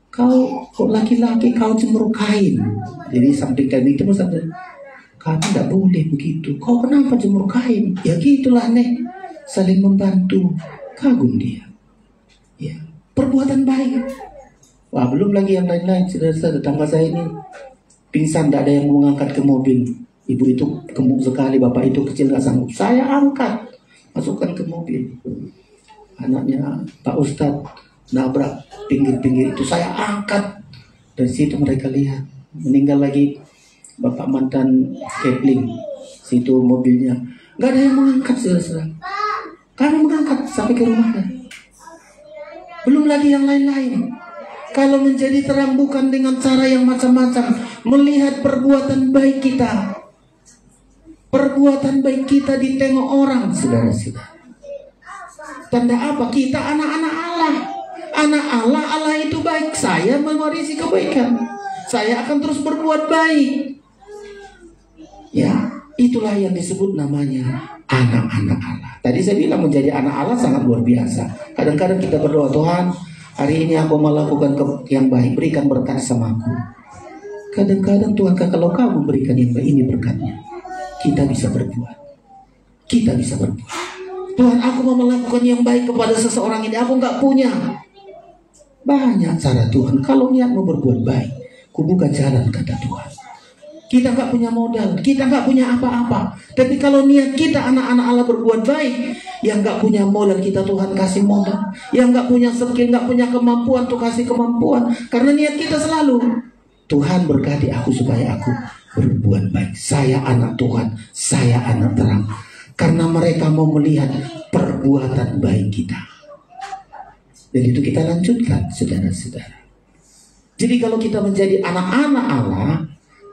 kau laki-laki kau jemur kain. Jadi samping kami itu sampai, kamu tidak boleh begitu. Kau kenapa jemur kain? Ya gitulah nek, saling membantu. Kagum dia. Ya, perbuatan baik. Wah, belum lagi yang lain-lain. Saudara-saudara, tetangga saya ini pingsan, tidak ada yang mau mengangkat ke mobil. Ibu itu gemuk sekali, bapak itu kecil gak sanggup. Saya angkat, masukkan ke mobil. Anaknya Pak Ustadz nabrak pinggir-pinggir itu, saya angkat. Dari situ mereka lihat. Meninggal lagi bapak mantan Kepling, situ mobilnya. Gak ada yang mengangkat, saudara-saudara. Kami mengangkat sampai ke rumahnya. Belum lagi yang lain-lain. Kalau menjadi terang bukan dengan cara yang macam-macam, melihat perbuatan baik kita. Perbuatan baik kita ditengok orang, saudara-saudara. Tanda apa? Kita anak-anak Allah. Anak Allah, Allah itu baik. Saya mewarisi kebaikan. Saya akan terus berbuat baik. Ya, itulah yang disebut namanya anak-anak Allah. Tadi saya bilang menjadi anak Allah sangat luar biasa. Kadang-kadang kita berdoa, Tuhan, hari ini aku melakukan yang baik, berikan berkat sama aku. Kadang-kadang Tuhan, kalau kau memberikan yang baik, ini berkatnya. Kita bisa berbuat. Kita bisa berbuat. Tuhan, aku mau melakukan yang baik kepada seseorang ini, aku nggak punya. Banyak cara Tuhan. Kalau niatmu berbuat baik, ku buka jalan, kata Tuhan. Kita nggak punya modal, kita nggak punya apa-apa. Tapi kalau niat kita anak-anak Allah berbuat baik, yang nggak punya modal kita Tuhan kasih modal, yang nggak punya skill, nggak punya kemampuan Tuh kasih kemampuan. Karena niat kita selalu, Tuhan berkati aku supaya aku berbuat baik. Saya anak Tuhan, saya anak terang. Karena mereka mau melihat perbuatan baik kita. Dan itu kita lanjutkan, saudara-saudara. Jadi kalau kita menjadi anak-anak Allah,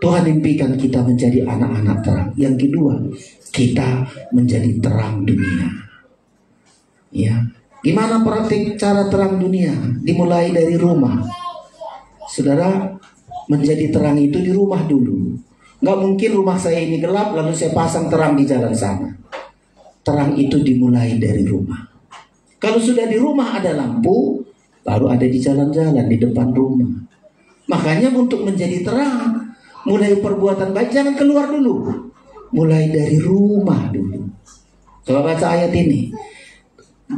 Tuhan impikan kita menjadi anak-anak terang. Yang kedua, kita menjadi terang dunia. Ya, gimana praktik cara terang dunia? Dimulai dari rumah. Saudara, menjadi terang itu di rumah dulu. Nggak mungkin rumah saya ini gelap lalu saya pasang terang di jalan sana. Terang itu dimulai dari rumah. Kalau sudah di rumah ada lampu, baru ada di jalan-jalan di depan rumah. Makanya untuk menjadi terang, mulai perbuatan baik jangan keluar dulu. Mulai dari rumah dulu. Coba baca ayat ini.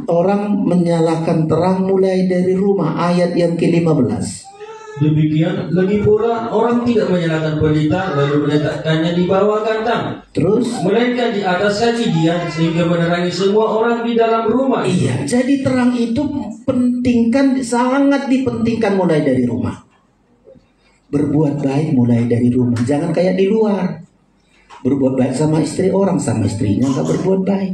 Orang menyalakan terang mulai dari rumah, ayat yang ke-15. Demikian lagi pula orang tidak menyalakan pelita lalu meletakkannya di bawah kandang, terus melainkan di atas sajian sehingga menerangi semua orang di dalam rumah. Iya, jadi terang itu sangat dipentingkan mulai dari rumah. Berbuat baik mulai dari rumah, jangan kayak di luar. Berbuat baik sama istri orang, sama istrinya nggak berbuat baik.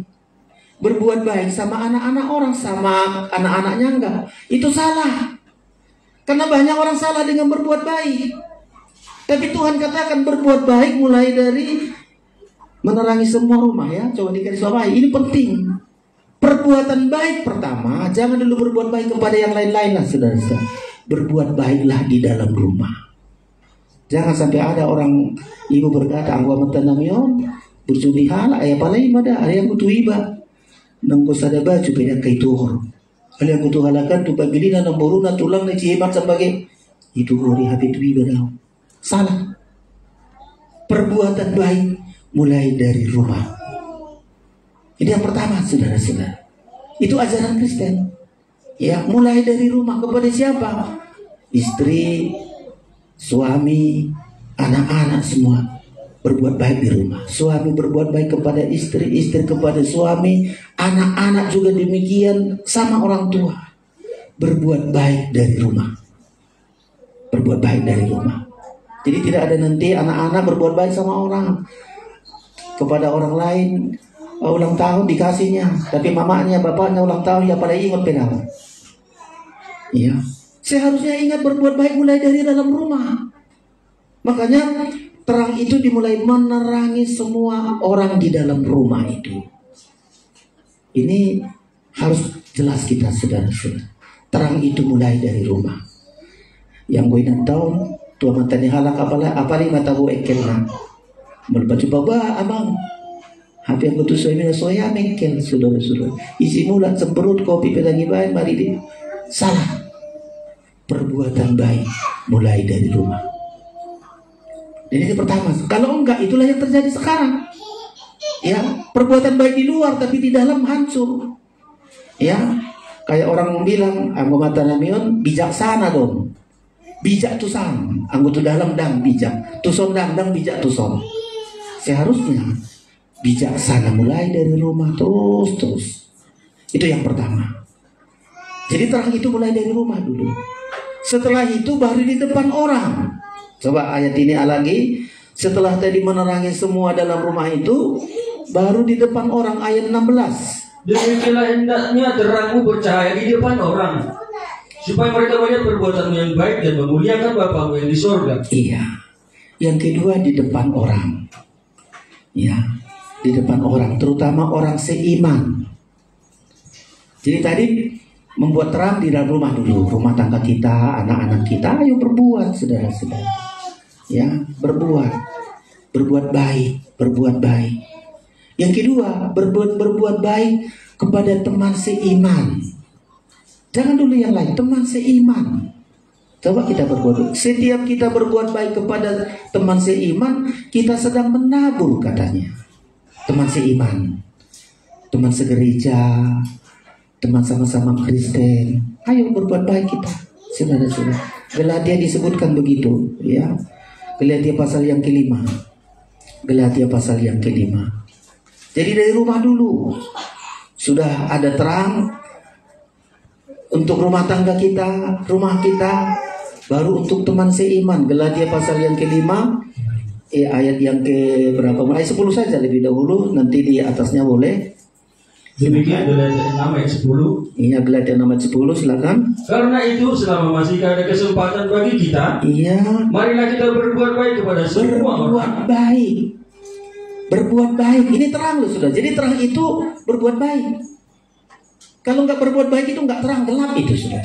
Berbuat baik sama anak-anak orang, sama anak-anaknya enggak. Itu salah. Karena banyak orang salah dengan berbuat baik. Tapi Tuhan katakan berbuat baik mulai dari menerangi semua rumah, ya. Coba digarisbawahi, ini penting. Perbuatan baik pertama, jangan dulu berbuat baik kepada yang lain-lain lah, saudara-saudara. Berbuat baiklah di dalam rumah. Jangan sampai ada orang ibu berkata, "Angwa mentanamion, bersudi hala, ayah palai mada, ayah butuh iba, nangko sada baju beda kaituhor." Kali aku tuh halakan tuh pabilina nomoruna tulang na cihemat sebagai itu hori habis itu ibadah. Salah. Perbuatan baik mulai dari rumah. Ini yang pertama, saudara-saudara. Itu ajaran Kristen. Ya, mulai dari rumah kepada siapa? Istri, suami, anak-anak semua berbuat baik di rumah. Suami berbuat baik kepada istri, istri kepada suami, anak-anak juga demikian sama orang tua. Berbuat baik dari rumah. Berbuat baik dari rumah. Jadi tidak ada nanti anak-anak berbuat baik sama orang. Kepada orang lain, ulang tahun dikasihnya, tapi mamanya, bapaknya ulang tahun ya pada ingat penama. Iya. Seharusnya ingat berbuat baik mulai dari dalam rumah. Makanya terang itu dimulai menerangi semua orang di dalam rumah itu. Ini harus jelas kita, saudara-saudara. Terang itu mulai dari rumah. Yang gue nantau, tua matanya halak apa nih mata gue ekelna. Melbaju baba abang. Hampir yang betul soya mengkel, saudara-saudara. Isi mulat semperut kopi pedangi baik mari di. Salah. Perbuatan baik mulai dari rumah. Jadi ini pertama. Kalau enggak, itulah yang terjadi sekarang. Ya, perbuatan baik di luar tapi di dalam hancur. Ya, kayak orang bilang, anggota namion bijaksana dong. Bijak tusan, anggota dalam dang bijak. Tuson dang bijak tuson. Seharusnya bijaksana mulai dari rumah terus. Itu yang pertama. Jadi terang itu mulai dari rumah dulu. Setelah itu baru di depan orang. Coba ayat ini lagi. Setelah tadi menerangi semua dalam rumah itu, baru di depan orang, ayat 16. Demikianlah hendaknya terangmu bercahaya di depan orang, supaya mereka melihat perbuatanmu yang baik dan memuliakan Bapamu yang di sorga. Iya. Yang kedua di depan orang. Ya, di depan orang, terutama orang seiman. Jadi tadi membuat terang di dalam rumah dulu, rumah tangga kita, anak-anak kita. Ayo berbuat, saudara-saudara. Ya, berbuat baik, berbuat baik. Yang kedua, berbuat baik kepada teman seiman. Jangan dulu yang lain, teman seiman. Coba kita berbuat. Setiap kita berbuat baik kepada teman seiman, kita sedang menabur katanya. Teman seiman, teman segereja, teman sama-sama Kristen. Ayo berbuat baik kita, saudara-saudara. Galatia disebutkan begitu, ya. Galatia pasal yang kelima. Galatia pasal yang kelima. Jadi dari rumah dulu sudah ada terang untuk rumah tangga kita, rumah kita. Baru untuk teman seiman. Galatia pasal yang kelima, ayat yang ke berapa? Ayat 10 saja lebih dahulu. Nanti di atasnya boleh. Demikian Galatia 6 ayat 10. Iya, Galatia 6 ayat 10, silakan. Karena itu selama masih ada kesempatan bagi kita, iya, marilah kita berbuat baik kepada semua orang. Berbuat baik. Ini terang loh sudah. Jadi terang itu berbuat baik. Kalau nggak berbuat baik itu nggak terang, gelap itu sudah.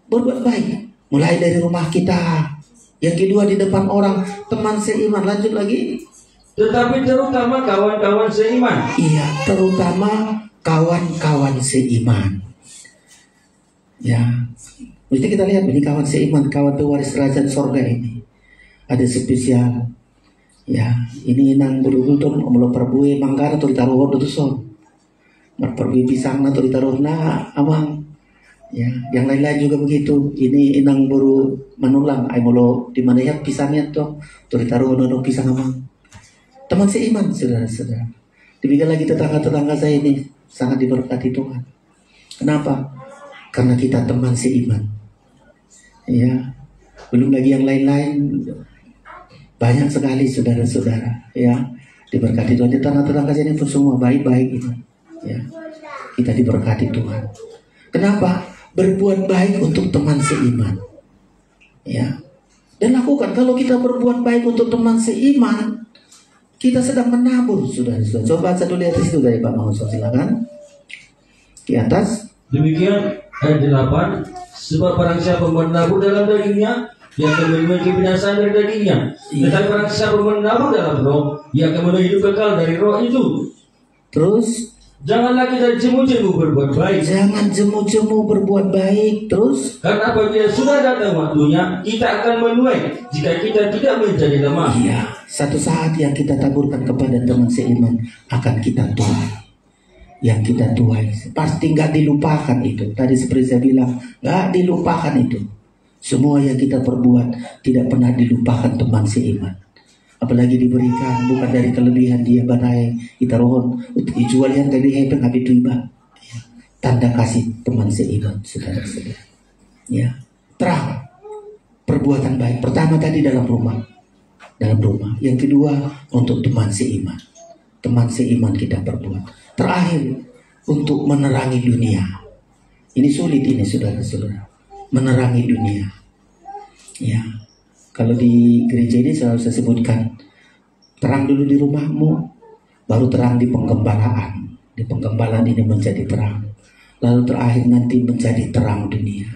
Berbuat baik. Mulai dari rumah kita. Yang kedua di depan orang, teman seiman. Lanjut lagi. Tetapi terutama kawan-kawan seiman. Iya, terutama kawan-kawan seiman. Ya, mesti kita lihat ini kawan seiman, kawan pewaris kerajaan sorga ini. Ada spesial. Ya, ini nang betul-betul melo perbue mangkara tu ditaruh do tuson. Pergi pisang na tu ditaruh na abang. Ya, yang lain-lain juga begitu. Ini inang baru manulang, ay molo di mana ya pisangnya tuh, ditaruh nonong pisang amang. Teman seiman, saudara-saudara. Demikian lagi tetangga-tetangga saya ini sangat diberkati Tuhan. Kenapa? Karena kita teman seiman. Ya, belum lagi yang lain-lain. Banyak sekali saudara-saudara. Ya, diberkati Tuhan. Tetangga-tetangga saya ini pun semua baik-baik itu. Ya, kita diberkati Tuhan. Kenapa? Berbuat baik untuk teman seiman. Ya. Dan lakukan. Kalau kita berbuat baik untuk teman seiman, kita sedang menabur, saudara-saudara. Coba satu lihat di situ dari Pak Mahusud, silakan. Di atas. Demikian ayat 8. Sebab barang siapa menabur dalam dagingnya, ia akan menuai kebinasaan dari dagingnya. Tetapi barang siapa menabur dalam roh, ia akan menuai hidup kekal dari roh itu. Terus. Janganlah kita jemu-jemu berbuat baik. Jangan jemu-jemu berbuat baik. Terus. Karena apabila sudah datang waktunya, kita akan menuai jika kita tidak menjadi lemah. Iya, satu saat yang kita taburkan kepada teman seiman akan kita tuai. Yang kita tuai pasti nggak dilupakan itu. Tadi seperti saya bilang, nggak dilupakan itu. Semua yang kita perbuat tidak pernah dilupakan teman seiman. Apalagi diberikan bukan dari kelebihan dia badai kita rohon dijual yang dari hebat habis riba. Tanda kasih teman seiman, saudara-saudara. Ya, terang perbuatan baik. Pertama tadi dalam rumah. Yang kedua untuk teman seiman. Teman seiman kita perbuat. Terakhir untuk menerangi dunia. Ini sulit ini saudara-saudara. Menerangi dunia. Ya. Kalau di gereja ini selalu saya sebutkan, terang dulu di rumahmu, baru terang di penggembalaan. Di penggembalaan ini menjadi terang. Lalu terakhir nanti menjadi terang dunia.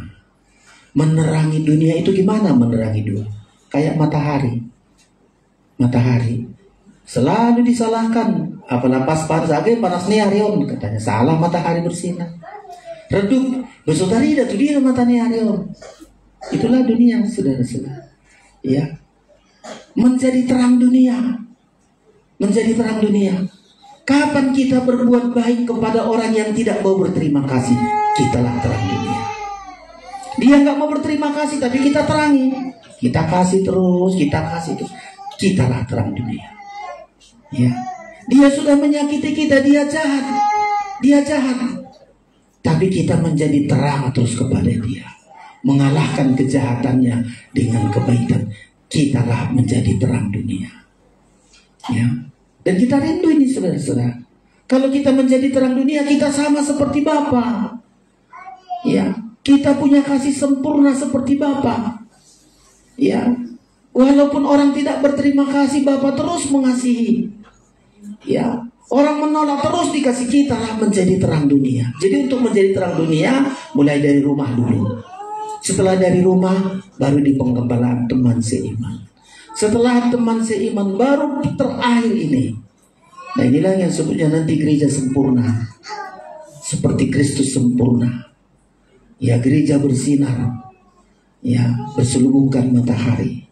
Menerangi dunia itu gimana menerangi dunia? Kayak matahari. Matahari. Selalu disalahkan. Apalah pas panasnya harion. Katanya salah matahari bersinar. Redup. Besotari itu dia matanya harion. Itulah dunia, saudara-saudara. Ya, menjadi terang dunia. Menjadi terang dunia. Kapan kita berbuat baik kepada orang yang tidak mau berterima kasih, kitalah terang dunia. Dia nggak mau berterima kasih, tapi kita terangi. Kita kasih terus, kitalah terang dunia. Ya, dia sudah menyakiti kita, dia jahat. Tapi kita menjadi terang terus kepada dia. Mengalahkan kejahatannya dengan kebaikan. Kitalah menjadi terang dunia. Ya. Dan kita rindu ini saudara-saudara. Kalau kita menjadi terang dunia, kita sama seperti Bapa. Ya. Kita punya kasih sempurna seperti Bapa. Ya, walaupun orang tidak berterima kasih, Bapa terus mengasihi. Ya, orang menolak terus dikasih, kita menjadi terang dunia. Jadi untuk menjadi terang dunia, mulai dari rumah dulu. Setelah dari rumah, baru di penggembalaan teman seiman. Setelah teman seiman, baru terakhir ini. Nah, inilah yang sebutnya nanti gereja sempurna. Seperti Kristus sempurna. Ya, gereja bersinar. Ya, berselubungkan matahari.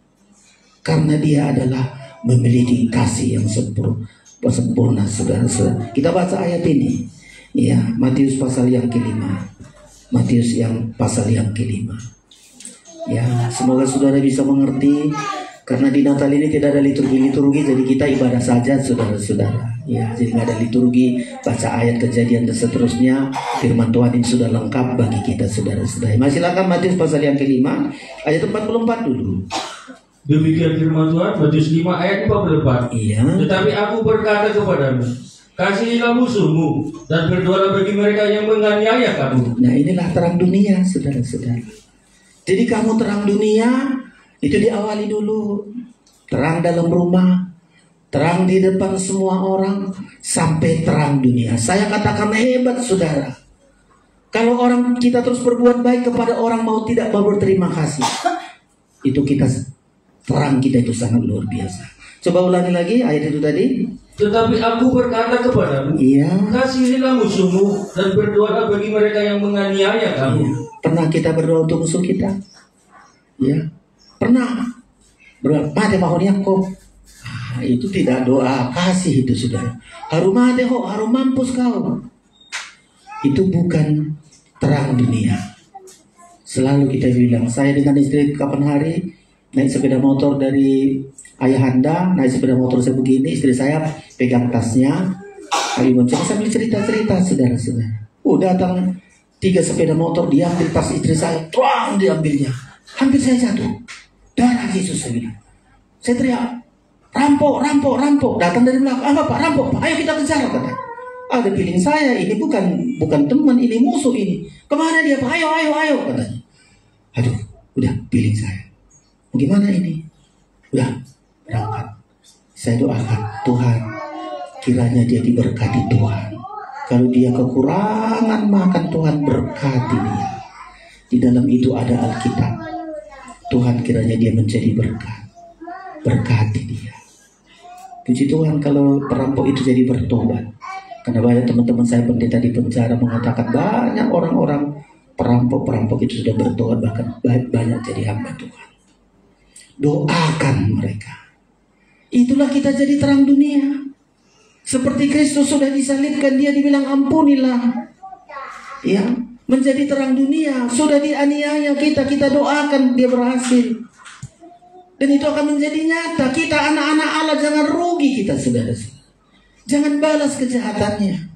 Karena dia adalah memiliki kasih yang sempurna, saudara-saudara. Kita baca ayat ini. Ya, Matius pasal yang kelima. Matius yang pasal yang kelima. Ya, semoga saudara bisa mengerti. Karena di Natal ini tidak ada liturgi-liturgi, jadi kita ibadah saja, saudara-saudara. Ya, jadi nggak ada liturgi, baca ayat Kejadian dan seterusnya. Firman Tuhan ini sudah lengkap bagi kita, saudara-saudara. Masih silakan Matius pasal yang kelima, ayat 44 dulu. Demikian firman Tuhan, Matius 5 ayat 44. Iya. Tetapi aku berkata kepadamu, kasihilah musuhmu dan berdoalah bagi mereka yang menganiaya kamu. Nah, inilah terang dunia, saudara-saudara. Jadi kamu terang dunia, itu diawali dulu. Terang dalam rumah, terang di depan semua orang, sampai terang dunia. Saya katakan hebat, saudara. Kalau orang kita terus berbuat baik kepada orang, mau tidak mau berterima kasih, itu kita, terang kita itu sangat luar biasa. Coba ulangi lagi ayat itu tadi. Tetapi aku berkata kepadamu, iya, kasihilah musuhmu dan berdoalah bagi mereka yang menganiaya kamu. Iya. Pernah kita berdoa untuk musuh kita? Ya, pernah. Berdoa, mati mahonnya kok. Itu tidak doa kasih itu, saudara. Harum mati kok, harum mampus kau. Itu bukan terang dunia. Selalu kita bilang, saya dengan istri kapan hari naik sepeda motor dari ayahanda, naik sepeda motor saya begini, istri saya pegang tasnya, kali monceng sambil cerita-cerita, saudara-saudara. Datang 3 sepeda motor, diambil tas istri saya, tuang diambilnya, hampir saya jatuh, darah Yesus, saya bilang. Saya teriak, rampok, rampok, rampok. Datang dari belakang, apa Pak, rampok Pak, ayo kita kejar, kata. Ada feeling saya, ini bukan teman, ini musuh ini. Kemana dia Pak, ayo, katanya. Aduh, udah feeling saya. Gimana ini? Udah, berangkat. Saya doakan, Tuhan, kiranya dia diberkati Tuhan. Kalau dia kekurangan makan, Tuhan berkati dia. Di dalam itu ada Alkitab. Tuhan kiranya dia menjadi berkat. Berkati dia. Puji Tuhan kalau perampok itu jadi bertobat. Karena banyak teman-teman saya pendeta di penjara mengatakan banyak orang-orang perampok-perampok itu sudah bertobat, bahkan banyak jadi hamba Tuhan. Doakan mereka. Itulah kita jadi terang dunia. Seperti Kristus sudah disalibkan, dia dibilang ampunilah. Ya, menjadi terang dunia. Sudah dianiaya kita doakan dia berhasil. Dan itu akan menjadi nyata. Kita anak-anak Allah, jangan rugi kita, saudara-saudara. Jangan balas kejahatannya.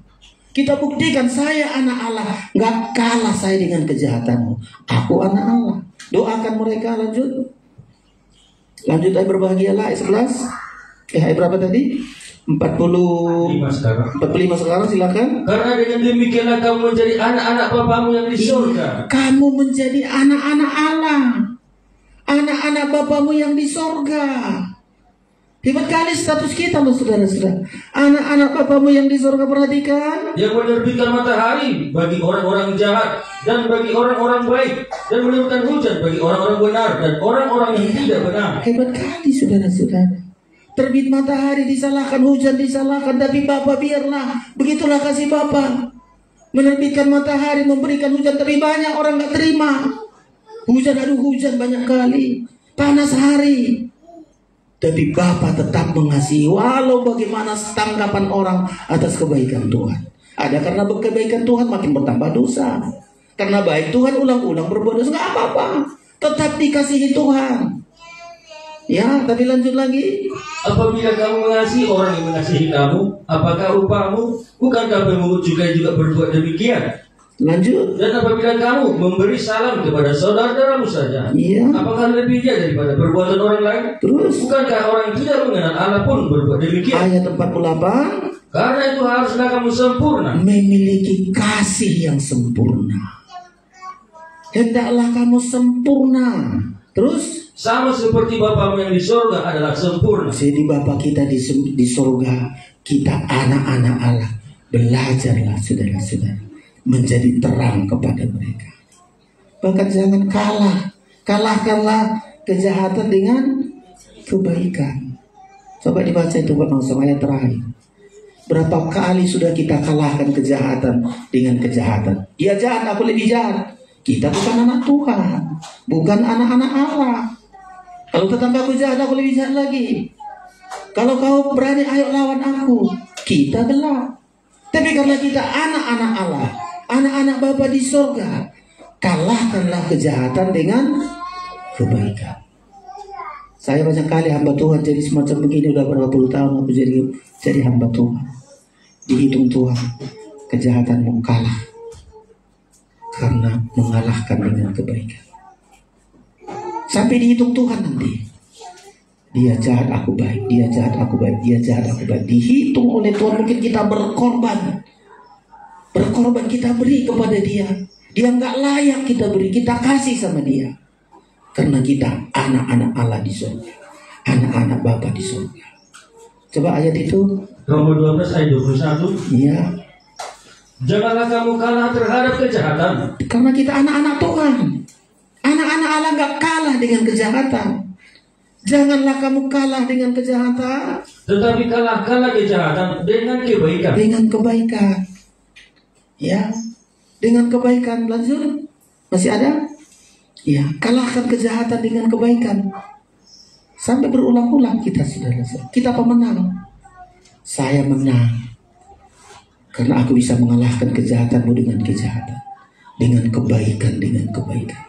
Kita buktikan saya anak Allah, nggak kalah saya dengan kejahatanmu. Aku anak Allah. Doakan mereka. Lanjut ayat berbahagialah ayat 11. Ayat berapa tadi? 45 sekarang, silakan. Karena dengan demikianlah kamu menjadi anak-anak Bapamu yang di surga. Kamu menjadi anak-anak Allah, anak-anak Bapamu yang di surga. Hebat kali status kita, loh, saudara-saudara. Anak-anak Bapamu yang di surga, perhatikan. Yang menerbitkan matahari bagi orang-orang jahat dan bagi orang-orang baik, dan menurunkan hujan bagi orang-orang benar dan orang-orang yang tidak benar. Hebat kali, saudara-saudara. Terbit matahari disalahkan, hujan disalahkan, tapi Bapa biarlah. Begitulah kasih Bapa. Menerbitkan matahari, memberikan hujan, tapi banyak orang gak terima. Hujan banyak kali. Panas hari. Tapi Bapa tetap mengasihi walau bagaimana tanggapan orang atas kebaikan Tuhan. Ada karena kebaikan Tuhan makin bertambah dosa. Karena baik Tuhan ulang-ulang berbuat dosa, gak apa-apa. Tetap dikasihi Tuhan. Ya, tapi lanjut lagi. Apabila kamu mengasihi orang yang mengasihi kamu, apakah upamu? Bukankah pemungut juga berbuat demikian? Lanjut. Dan apabila kamu memberi salam kepada saudaramu saja, iya, apakah lebihnya daripada perbuatan orang lain? Terus, bukankah orang yang tidak mengenal Allah pun berbuat demikian? Ayat 48. Karena itu haruslah kamu sempurna, memiliki kasih yang sempurna. hendaklah kamu sempurna. Terus sama seperti Bapamu yang di surga adalah sempurna. Jadi Bapa kita di surga, kita anak-anak Allah. Belajarlah saudara-saudara menjadi terang kepada mereka. Bahkan jangan kalahkanlah kejahatan dengan kebaikan. Coba dibaca itu langsung ayat terakhir. Berapa kali sudah kita kalahkan kejahatan dengan kejahatan? Dia jahat, aku lebih jahat. Kita bukan anak Tuhan, bukan anak-anak Allah. Kalau tetanggaku jahat, aku lebih jahat lagi. Kalau kau berani, ayo lawan aku. Kita gelap. Tapi karena kita anak-anak Allah, anak-anak Bapa di surga, kalahkanlah kejahatan dengan kebaikan. Saya banyak kali hamba Tuhan jadi semacam begini, udah berapa puluh tahun aku jadi hamba Tuhan. Dihitung Tuhan, kejahatanmu kalah karena mengalahkan dengan kebaikan. Sampai dihitung Tuhan nanti. Dia jahat, aku baik. Dia jahat, aku baik. Dia jahat, aku baik. Dihitung oleh Tuhan. Mungkin kita berkorban. Berkorban kita beri kepada dia. Dia nggak layak kita beri. Kita kasih sama dia. Karena kita anak-anak Allah di surga. Anak-anak Bapa di surga. Coba ayat itu. Nomor 12 ayat 21. Iya. Janganlah kamu kalah terhadap kejahatan. Karena kita anak-anak Tuhan. Anak-anak Allah nggak kalah dengan kejahatan. Janganlah kamu kalah dengan kejahatan, tetapi kalahkanlah kejahatan dengan kebaikan. Dengan kebaikan. Ya. Dengan kebaikan. Lanjut. Masih ada? Ya, kalahkan kejahatan dengan kebaikan. Sampai berulang-ulang kita saudara. Kita pemenang. Saya menang. Karena aku bisa mengalahkan kejahatanmu dengan kejahatan. Dengan kebaikan, dengan kebaikan.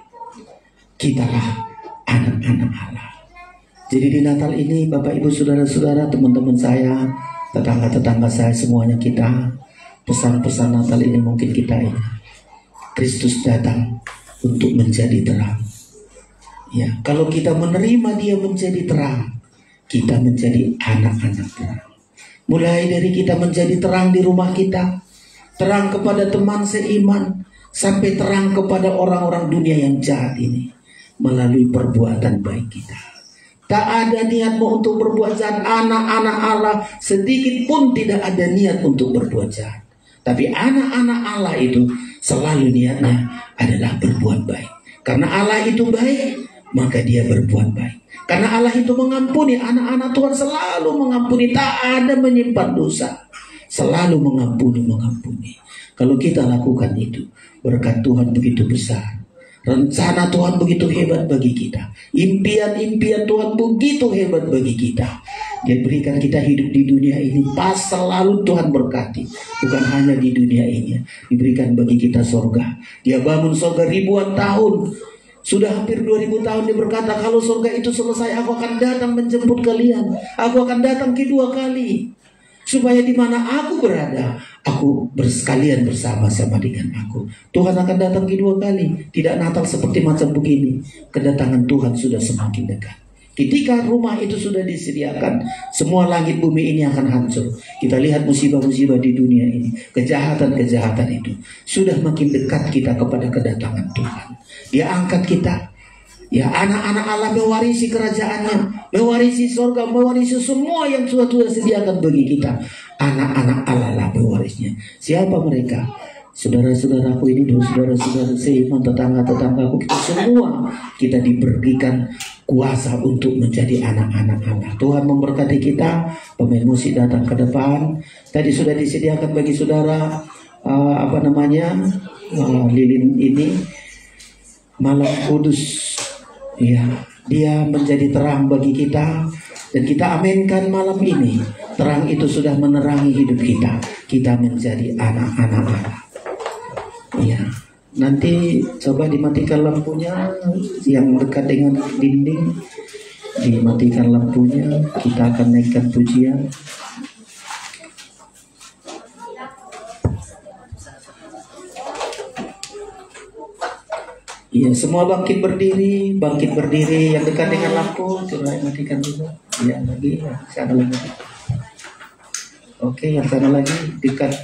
Kitalah anak-anak Allah. Jadi di Natal ini Bapak Ibu Saudara-saudara, teman-teman saya, tetangga-tetangga saya, semuanya kita pesan-pesan Natal ini mungkin kita ingat. Kristus datang untuk menjadi terang. Ya, kalau kita menerima dia menjadi terang, kita menjadi anak-anak terang. Mulai dari kita menjadi terang di rumah kita, terang kepada teman seiman, sampai terang kepada orang-orang dunia yang jahat ini melalui perbuatan baik kita. Tak ada niatmu untuk berbuat jahat. Anak-anak Allah sedikit pun tidak ada niat untuk berbuat jahat. Tapi anak-anak Allah itu selalu niatnya adalah berbuat baik. Karena Allah itu baik, maka dia berbuat baik. Karena Allah itu mengampuni, anak-anak Tuhan selalu mengampuni, tak ada menyimpan dosa. Selalu mengampuni. Kalau kita lakukan itu, berkat Tuhan begitu besar. Rencana Tuhan begitu hebat bagi kita. Impian-impian Tuhan begitu hebat bagi kita. Dia berikan kita hidup di dunia ini, pas selalu Tuhan berkati. Bukan hanya di dunia ini, diberikan bagi kita surga. Dia bangun surga ribuan tahun. Sudah hampir 2000 tahun dia berkata, kalau surga itu selesai, aku akan datang menjemput kalian. Aku akan datang kedua kali. Supaya di mana aku berada, aku bersekalian bersama-sama dengan aku. Tuhan akan datang kedua kali. Tidak Natal seperti macam begini. Kedatangan Tuhan sudah semakin dekat. Ketika rumah itu sudah disediakan, semua langit bumi ini akan hancur. Kita lihat musibah-musibah di dunia ini, kejahatan-kejahatan itu sudah makin dekat kita kepada kedatangan Tuhan. Dia angkat kita. Ya, anak-anak Allah mewarisi kerajaannya, mewarisi surga, mewarisi semua yang sudah Tuhan sediakan bagi kita. Anak-anak Allah lah mewarisnya. Siapa mereka? Saudara-saudaraku ini, saudara-saudara seiman, tetangga-tetanggaku, kita semua kita diberikan kuasa untuk menjadi anak-anak Allah. Tuhan memberkati kita. Pemain musik datang ke depan. Tadi sudah disediakan bagi saudara lilin ini, malam kudus. Ya, dia menjadi terang bagi kita. Dan kita aminkan malam ini, terang itu sudah menerangi hidup kita. Kita menjadi anak-anak Allah. Ya, nanti coba dimatikan lampunya yang dekat dengan dinding. Dimatikan lampunya, kita akan naikkan pujian. Iya, semua bangkit berdiri yang dekat dengan lampu. Coba matikan juga. Ya, lagi, sana lagi. Oke, yang sana lagi dekat.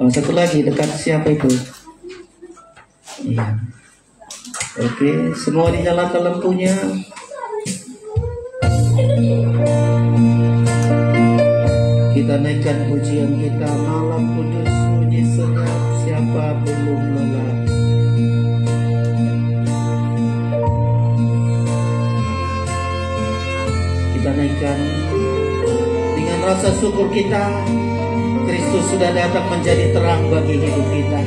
Satu lagi dekat siapa itu? Iya. Oke, semua dinyalakan lampunya. Kita naikkan pujian kita, malam kudus sunyi senyap, siapa belum lelah. Kita naikkan dengan rasa syukur kita. Kristus sudah datang menjadi terang bagi hidup kita.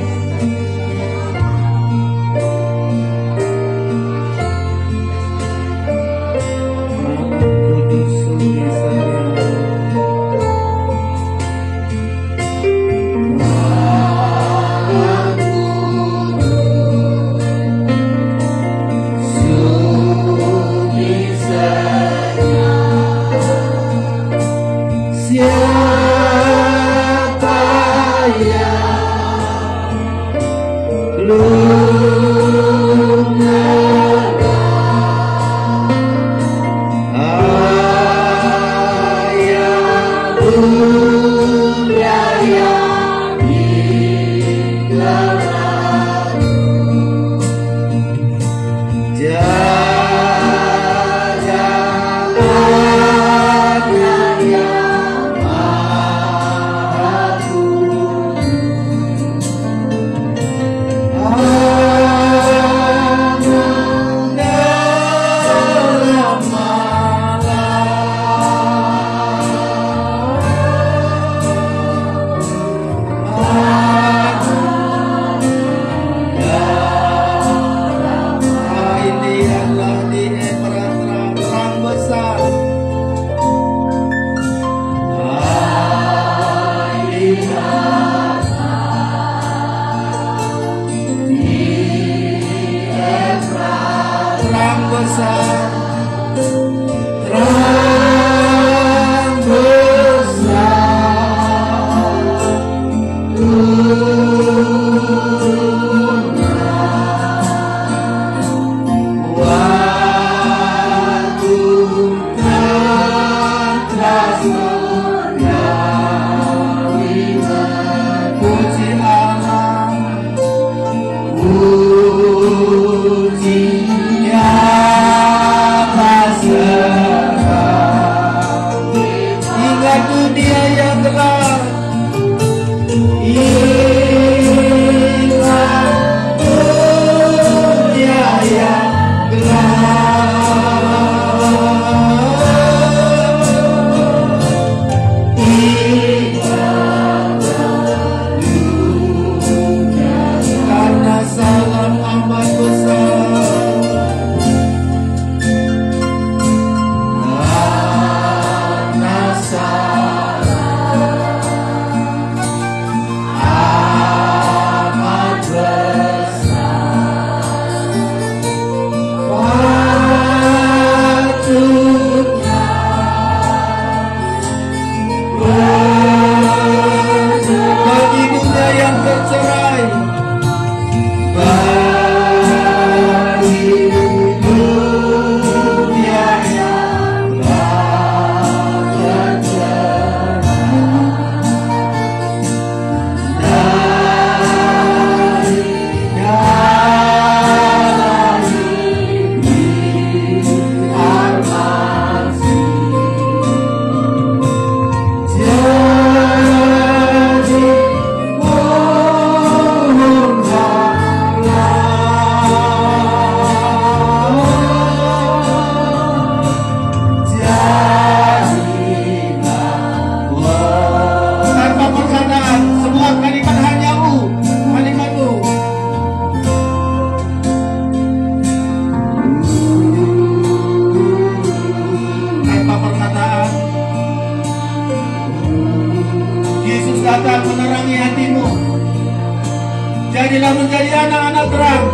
Jadilah menjadi anak-anak terang.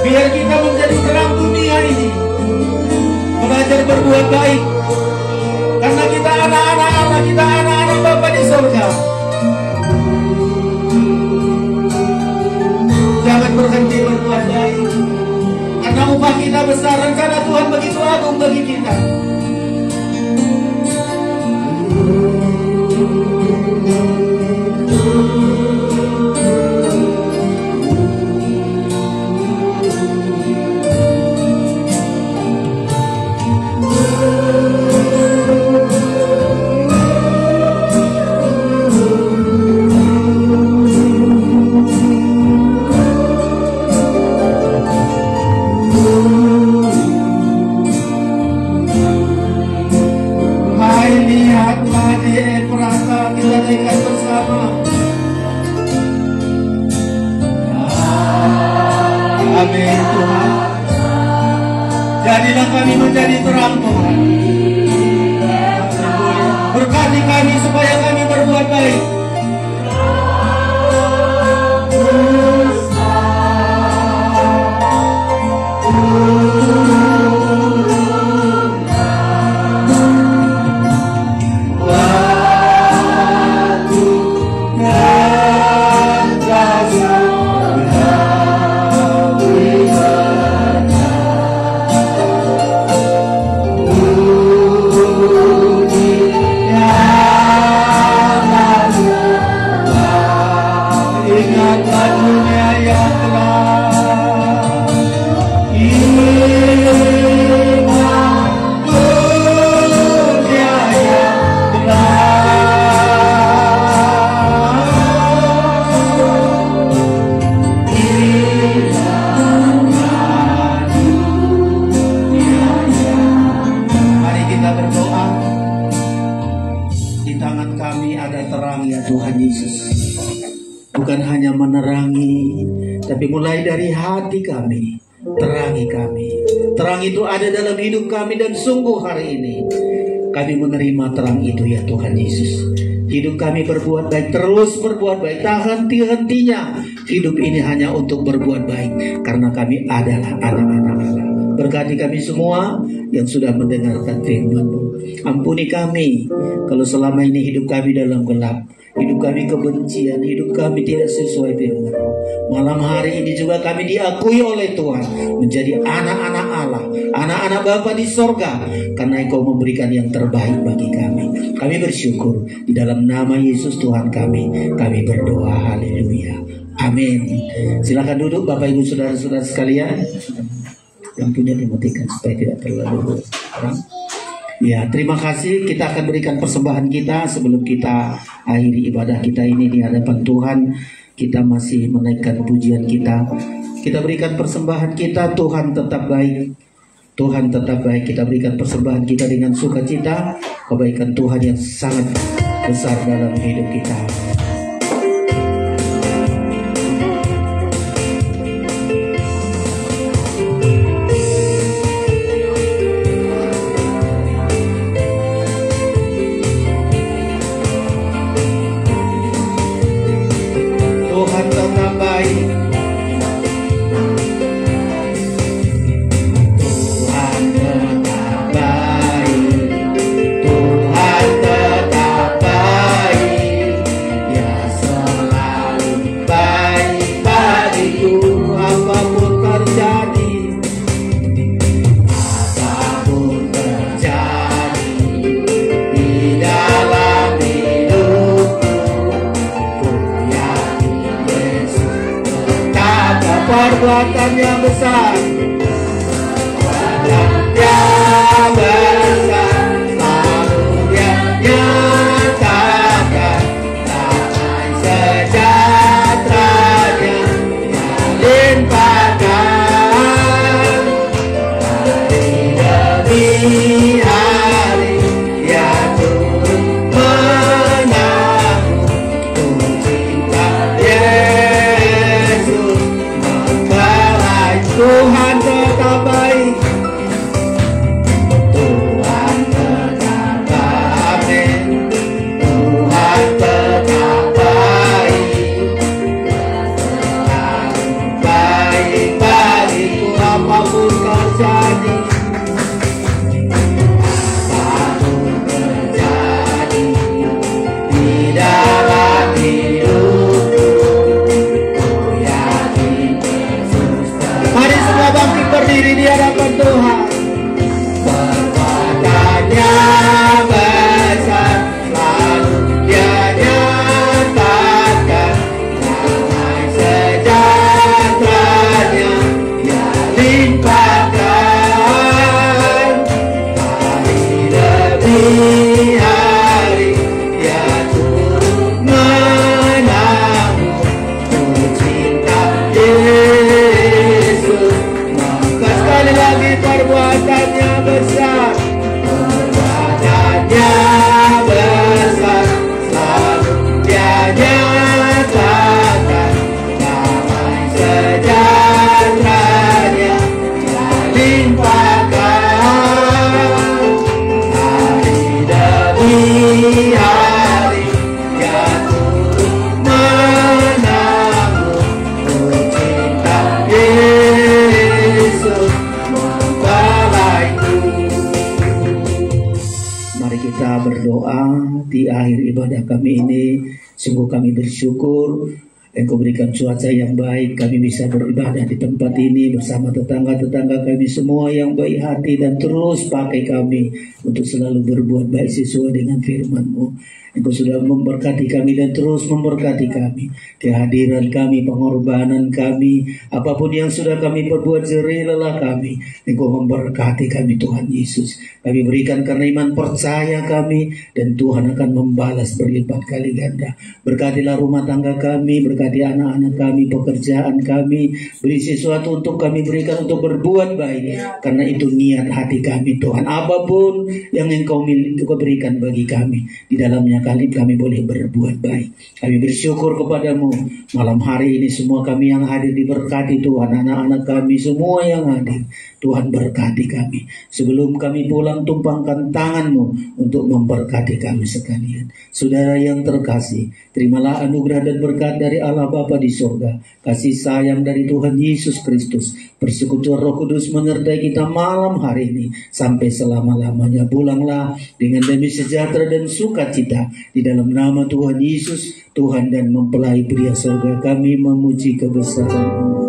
Biar kita menjadi terang dunia ini. Belajar berbuat baik. Karena kita anak-anak Bapa di surga. Jangan berhenti berbuat baik. Karena upah kita besar, rencana Tuhan begitu agung bagi kita. Amin Tuhan. Jadilah kami menjadi terang Tuhan. Berkati kami supaya kami berbuat baik. Tapi mulai dari hati kami, terangi kami. Terang itu ada dalam hidup kami dan sungguh hari ini kami menerima terang itu ya Tuhan Yesus. Hidup kami berbuat baik, terus berbuat baik, tak henti-hentinya. Hidup ini hanya untuk berbuat baik karena kami adalah anak-anak Allah. Berkati kami semua yang sudah mendengarkan firman-Mu. Ampuni kami kalau selama ini hidup kami dalam gelap, hidup kami kebencian, hidup kami tidak sesuai firman-Mu. Malam hari ini juga kami diakui oleh Tuhan menjadi anak-anak Allah, anak-anak Bapa di sorga, karena Engkau memberikan yang terbaik bagi kami. Kami bersyukur di dalam nama Yesus Tuhan kami berdoa. Haleluya. Amin. Silakan duduk Bapak Ibu Saudara-saudara sekalian. Yang punya dimatikan supaya tidak terlalu orang. Ya, terima kasih. Kita akan berikan persembahan kita sebelum kita akhiri ibadah kita ini di hadapan Tuhan. Kita masih menaikkan pujian kita. Kita berikan persembahan kita. Tuhan tetap baik. Tuhan tetap baik. Kita berikan persembahan kita dengan sukacita. Kebaikan Tuhan yang sangat besar dalam hidup kita. Perbuatannya besar, perbuatannya besar, lalu Dia nyatakan damai sejahteranya Dia limpahkan hari demi hari Dia turun menanggung untuk cinta Yesus. Tuhan kami ini. Sungguh kami bersyukur Engkau berikan cuaca yang baik, kami bisa beribadah di tempat ini bersama tetangga-tetangga kami semua yang baik hati, dan terus pakai kami untuk selalu berbuat baik sesuai dengan firman-Mu. Engkau sudah memberkati kami dan terus memberkati kami. Kehadiran kami, pengorbanan kami, apapun yang sudah kami perbuat, jerih lelah kami. Engkau memberkati kami Tuhan Yesus. Kami berikan karena iman percaya kami, dan Tuhan akan membalas berlipat kali ganda. Berkatilah rumah tangga kami, berkati anak-anak kami, pekerjaan kami. Beri sesuatu untuk kami berikan untuk berbuat baik, karena itu niat hati kami Tuhan. Apapun yang Engkau berikan bagi kami, di dalamnya kami boleh berbuat baik. Kami bersyukur kepadamu malam hari ini. Semua kami yang hadir diberkati Tuhan. Anak-anak kami semua yang hadir, Tuhan berkati kami. Sebelum kami pulang, tumpangkan tangan-Mu untuk memberkati kami sekalian. Saudara yang terkasih, terimalah anugerah dan berkat dari Allah Bapa di surga, kasih sayang dari Tuhan Yesus Kristus, persekutuan Roh Kudus menyertai kita malam hari ini sampai selama-lamanya. Pulanglah dengan damai sejahtera dan sukacita di dalam nama Tuhan Yesus, Tuhan dan mempelai pria surga. Kami memuji kebesaran-Mu.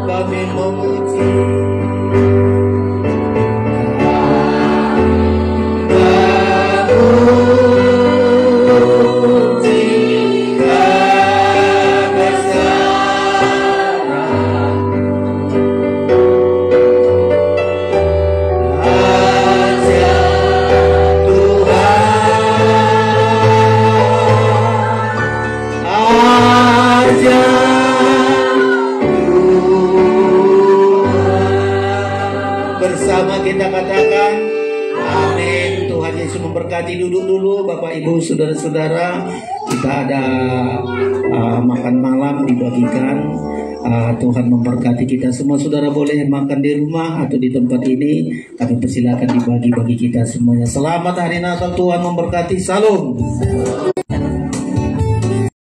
Kami memuji saudara-saudara. Kita ada makan malam dibagikan. Tuhan memberkati kita semua. Saudara boleh makan di rumah atau di tempat ini. Kami persilakan dibagi-bagi kita semuanya. Selamat hari Natal, Tuhan memberkati. Salam.